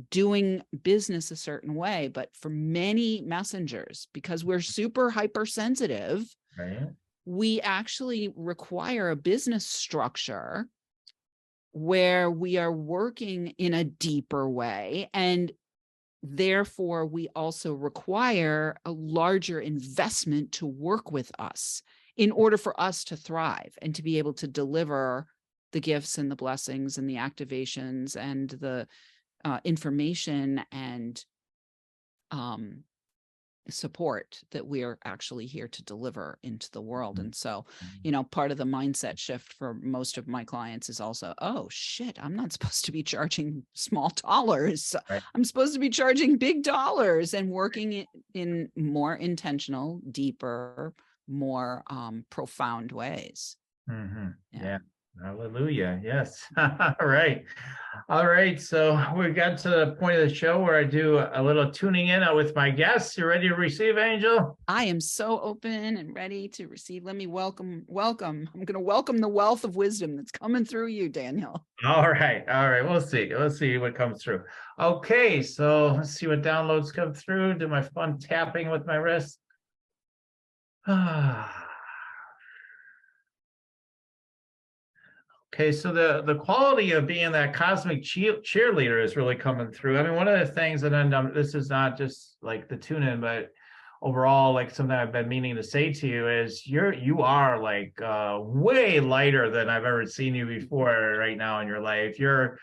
doing business a certain way, but for many messengers, because we're super hypersensitive, Right. we actually require a business structure where we are working in a deeper way, and therefore we also require a larger investment to work with us in order for us to thrive and to be able to deliver the gifts and the blessings and the activations and the information and um, support that we are actually here to deliver into the world. Mhm, And so, mhm. part of the mindset shift for most of my clients is also, oh shit, I'm not supposed to be charging small dollars. Right. I'm supposed to be charging big dollars and working in more intentional, deeper, more profound ways. Yeah. Yeah. Hallelujah. Yes. All right. All right. So we got to the point of the show where I do a little tuning in with my guests. You ready to receive, Angel? I am so open and ready to receive. Let me welcome. I'm going to welcome the wealth of wisdom that's coming through you, Daniel. All right. All right. We'll see. Let's see what comes through. Okay. So let's see what downloads come through. Do my fun tapping with my wrist. Okay, so the quality of being that cosmic cheerleader is really coming through. I mean, one of the things, and then this is not just like the tune in, but overall, like something I've been meaning to say to you is you are like way lighter than I've ever seen you before right now in your life. You're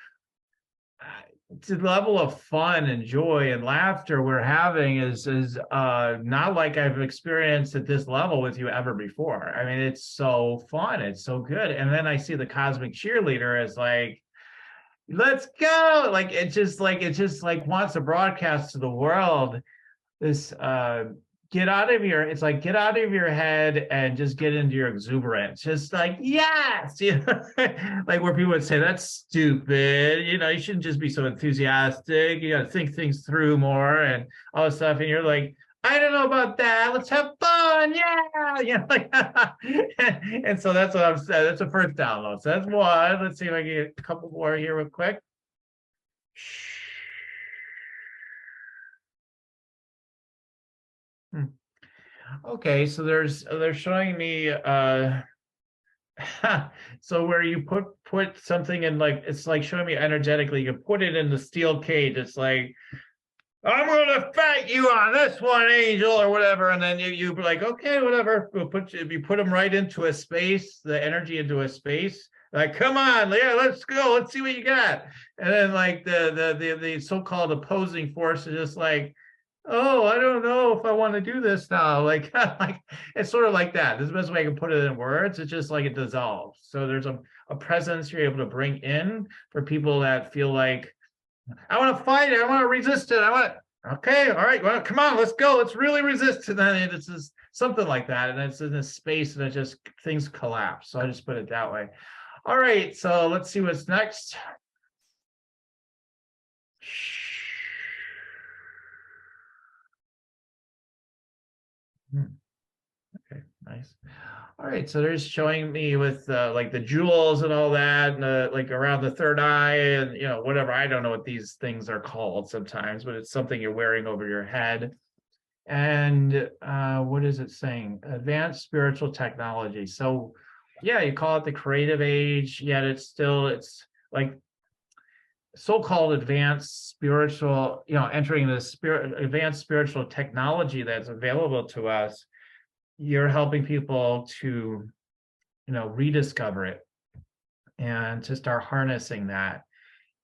the level of fun and joy and laughter we're having is not like I've experienced at this level with you ever before. I mean, it's so fun, it's so good. And then I see the cosmic cheerleader as like, let's go. Like it just like wants to broadcast to the world this get out of your it's like get out of your head and just get into your exuberance, just like yes, you know, like where people would say that's stupid, you know, you shouldn't just be so enthusiastic, you got to think things through more and all this stuff, and you're like, I don't know about that, let's have fun, yeah, you know, like and so that's what I'm saying. That's the first download, so that's one. Let's see if I can get a couple more here real quick. Okay, so they're showing me so where you put something in, like it's like showing me energetically, you put it in the steel cage. It's like, I'm gonna fight you on this one, Angel, or whatever, and then you be like, okay, whatever. You put them right into a space, the energy into a space. Like, come on, yeah, let's go, let's see what you got. And then like the so-called opposing force is just like, oh, I don't know if I want to do this now. Like, like it's sort of like that. This is the best way I can put it in words. It's just like it dissolves. So there's a presence you're able to bring in for people that feel like, I want to fight it. I want to resist it. I want to, okay, all right, well, come on, let's go. Let's really resist. And then it's just something like that. And it's in this space and it just, things collapse. So I just put it that way. All right, so let's see what's next. Okay, nice. All right, so they're just showing me with like the jewels and all that, and like around the third eye, and you know, whatever. I don't know what these things are called sometimes, but it's something you're wearing over your head. And what is it saying? Advanced spiritual technology. So yeah, you call it the creative age, yet it's like so-called advanced spiritual, you know, entering the advanced spiritual technology that's available to us. You're helping people to, you know, rediscover it and to start harnessing that.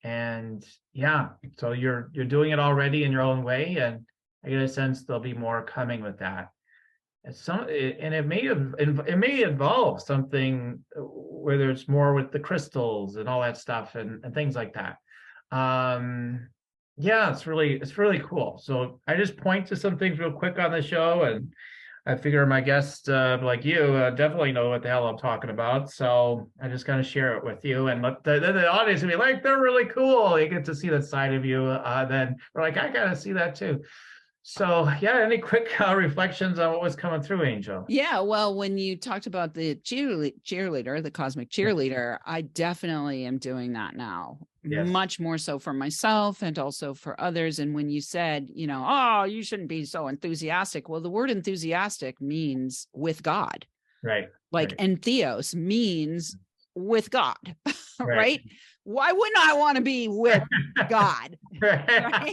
And yeah, so you're doing it already in your own way, and I get a sense there'll be more coming with that. And it may involve something where there's more with the crystals and all that stuff and things like that. Yeah, it's really cool. So I just point to some things real quick on the show, and I figure my guests like you definitely know what the hell I'm talking about. So I just kind of share it with you, and let the audience be like, they're really cool. You get to see that side of you. Then we're like, I gotta see that too. So yeah, any quick reflections on what was coming through, Angel? Yeah, well, when you talked about the cheerleader, the cosmic cheerleader, I definitely am doing that now. Yes. Much more so for myself and also for others. And when you said, you know, oh, you shouldn't be so enthusiastic. Well, the word enthusiastic means with God. Right. Like, right. and theos means with God, Right. right? Why wouldn't I want to be with God, right?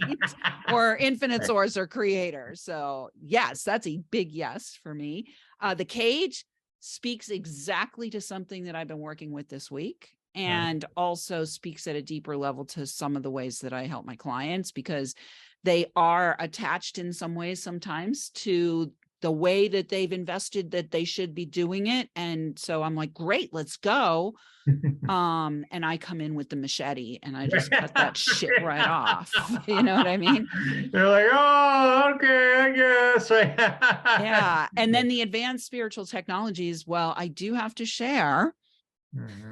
Or infinite Right. source or creator. So yes, that's a big yes for me. The cage speaks exactly to something that I've been working with this week, and also speaks at a deeper level to some of the ways that I help my clients, because they are attached in some ways sometimes to the way that they've invested that they should be doing it. And so I'm like, great, let's go. And I come in with the machete and I just cut that shit right off. You know what I mean? They're like, oh, okay, I guess. Yeah. And then the advanced spiritual technologies, well, I do have to share.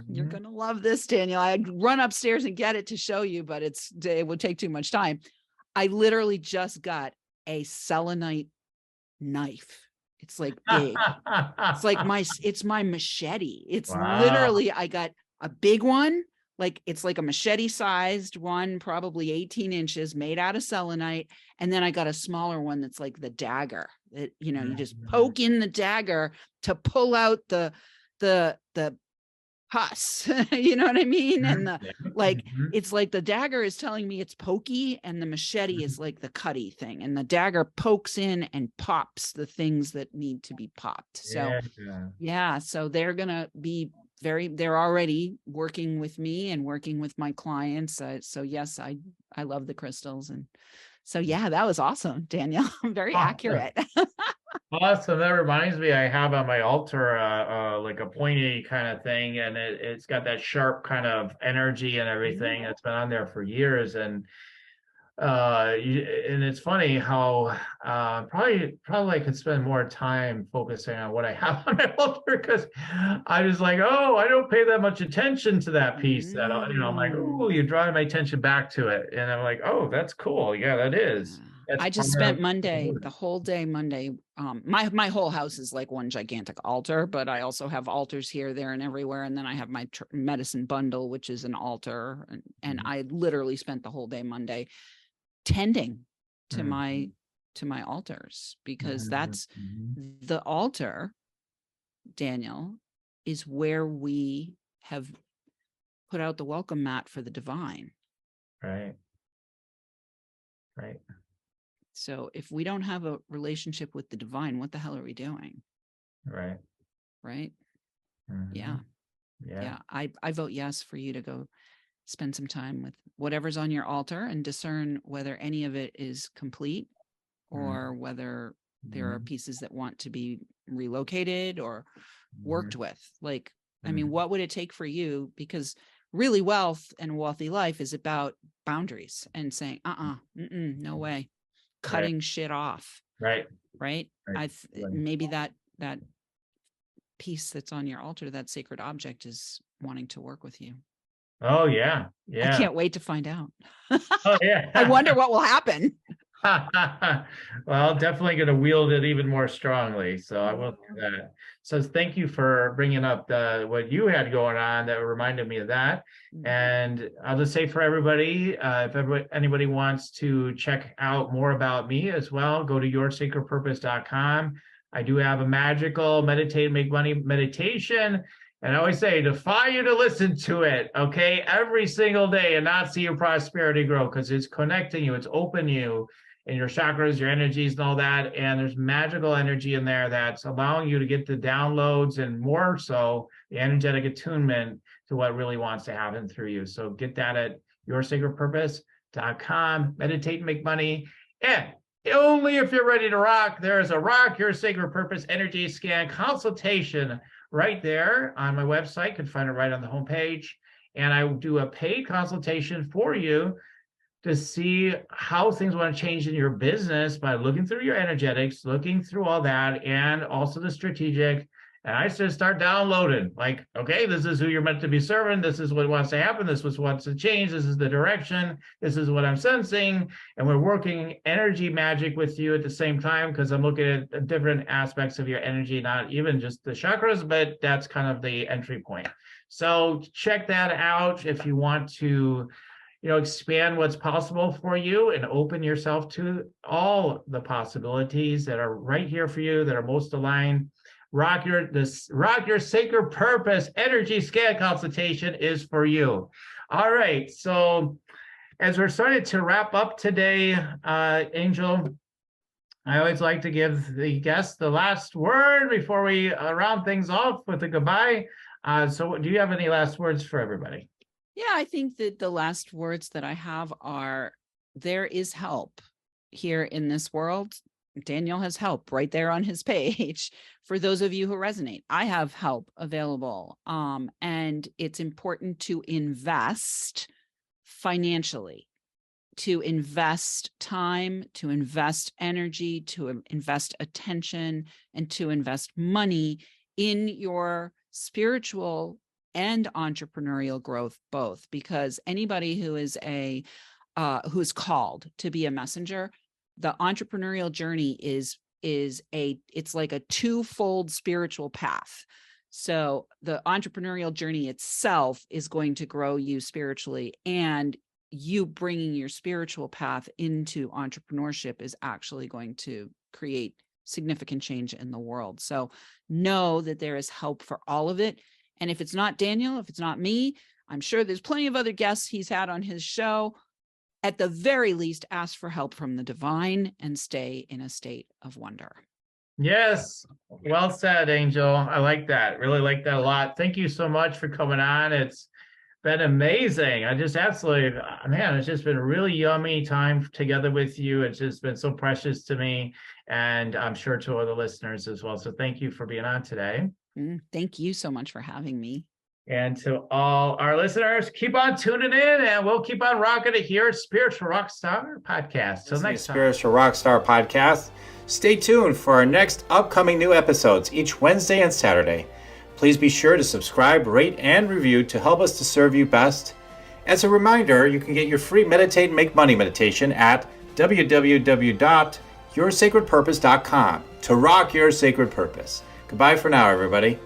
You're going to love this, Daniel. I'd run upstairs and get it to show you, but it would take too much time. I literally just got a selenite knife. It's like big. It's my machete. It's literally, I got a big one, like it's like a machete sized one, probably 18 inches, made out of selenite. And then I got a smaller one that's like the dagger that, you know, you just poke in the dagger to pull out the Huss. You know what I mean? And the Yeah. like, Mhm. it's like the dagger is telling me it's pokey, and the machete is like the cutty thing. And the dagger pokes in and pops the things that need to be popped. So Yeah. yeah, so they're gonna be they're already working with me and working with my clients. So yes, I love the crystals. And so yeah, that was awesome, Danielle. Very Awesome. accurate. Awesome. That reminds me, I have on my altar like a pointy kind of thing, and it's got that sharp kind of energy and everything. It's been on there for years, and and it's funny how probably I could spend more time focusing on what I have on my altar, because I was like, oh, I don't pay that much attention to that piece. That I'm like, oh, Mm. you're drawing my attention back to it, and I'm like, oh, that's cool. Yeah, that is. That's I part just spent of Monday, the whole day Monday. My whole house is like one gigantic altar, but I also have altars here, there, and everywhere. And then I have my medicine bundle, which is an altar. And I literally spent the whole day Monday tending to my Mhm. to my altars, because Mhm. that's Mhm. the altar, Daniel, is where we have put out the welcome mat for the divine. Right. Right. So if we don't have a relationship with the divine, what the hell are we doing? Right. Right? Yeah. Mhm. Yeah. Yeah. I vote yes for you to go spend some time with whatever's on your altar and discern whether any of it is complete, or Mhm. whether there are Mhm. pieces that want to be relocated or worked Mhm. with. Like, I mean, Mhm. what would it take for you? Because really, wealth and wealthy life is about boundaries and saying, no way, Right. cutting shit off. Right. Right. Right. I've Right. maybe that piece that's on your altar, that sacred object, is wanting to work with you. Oh yeah. I Yeah. can't wait to find out. Oh I yeah. wonder what will happen. Well, definitely going to wield it even more strongly. So I will do Oh. that. So thank you for bringing up what you had going on that reminded me of that. And I'll just say for everybody, if anybody wants to check out more about me as well, go to yoursacredpurpose.com. I do have a magical meditate, make money meditation. And I always say, defy you to listen to it, okay, every single day, and not see your prosperity grow, because it's connecting you, it's opening you and your chakras, your energies, and all that. And there's magical energy in there that's allowing you to get the downloads, and more so the energetic attunement to what really wants to happen through you. So get that at yoursacredpurpose.com. Meditate and make money. And only if you're ready to rock, there's a Rock Your Sacred Purpose energy scan consultation right there on my website. You can find it right on the homepage. And I do a paid consultation for you to see how things want to change in your business by looking through your energetics, looking through all that, and also the strategic. And I just start downloading, like, okay, this is who you're meant to be serving. This is what wants to happen. This is what wants to change. This is the direction. This is what I'm sensing. And we're working energy magic with you at the same time, because I'm looking at different aspects of your energy, not even just the chakras, but that's kind of the entry point. So check that out if you want to expand what's possible for you and open yourself to all the possibilities that are right here for you, that are most aligned. Rock Your Sacred Purpose energy scan consultation is for you. All right. So as we're starting to wrap up today, Angel, I always like to give the guests the last word before we round things off with a goodbye. So do you have any last words for everybody? Yeah, I think that the last words that I have are, there is help here in this world. Daniel has help right there on his page. For those of you who resonate, I have help available. And it's important to invest financially, to invest time, to invest energy, to invest attention, and to invest money in your spiritual and entrepreneurial growth, both. Because anybody who is who's called to be a messenger, the entrepreneurial journey is it's like a twofold spiritual path. So the entrepreneurial journey itself is going to grow you spiritually, and you bringing your spiritual path into entrepreneurship is actually going to create significant change in the world. So know that there is help for all of it. And if it's not Daniel, if it's not me, I'm sure there's plenty of other guests he's had on his show. At the very least, ask for help from the divine and stay in a state of wonder. Yes. Well said, Angel. I like that. Really like that a lot. Thank you so much for coming on. It's been amazing. I just absolutely, man, it's just been a really yummy time together with you. It's just been so precious to me, and I'm sure to other listeners as well. So thank you for being on today. Thank you so much for having me. And to all our listeners, keep on tuning in, and we'll keep on rocking it here at Spiritual Rockstar Podcast. Till next time. Spiritual Rockstar Podcast. Stay tuned for our next upcoming new episodes each Wednesday and Saturday. Please be sure to subscribe, rate, and review to help us to serve you best. As a reminder, you can get your free Meditate and Make Money meditation at www.yoursacredpurpose.com to rock your sacred purpose. Goodbye for now, everybody.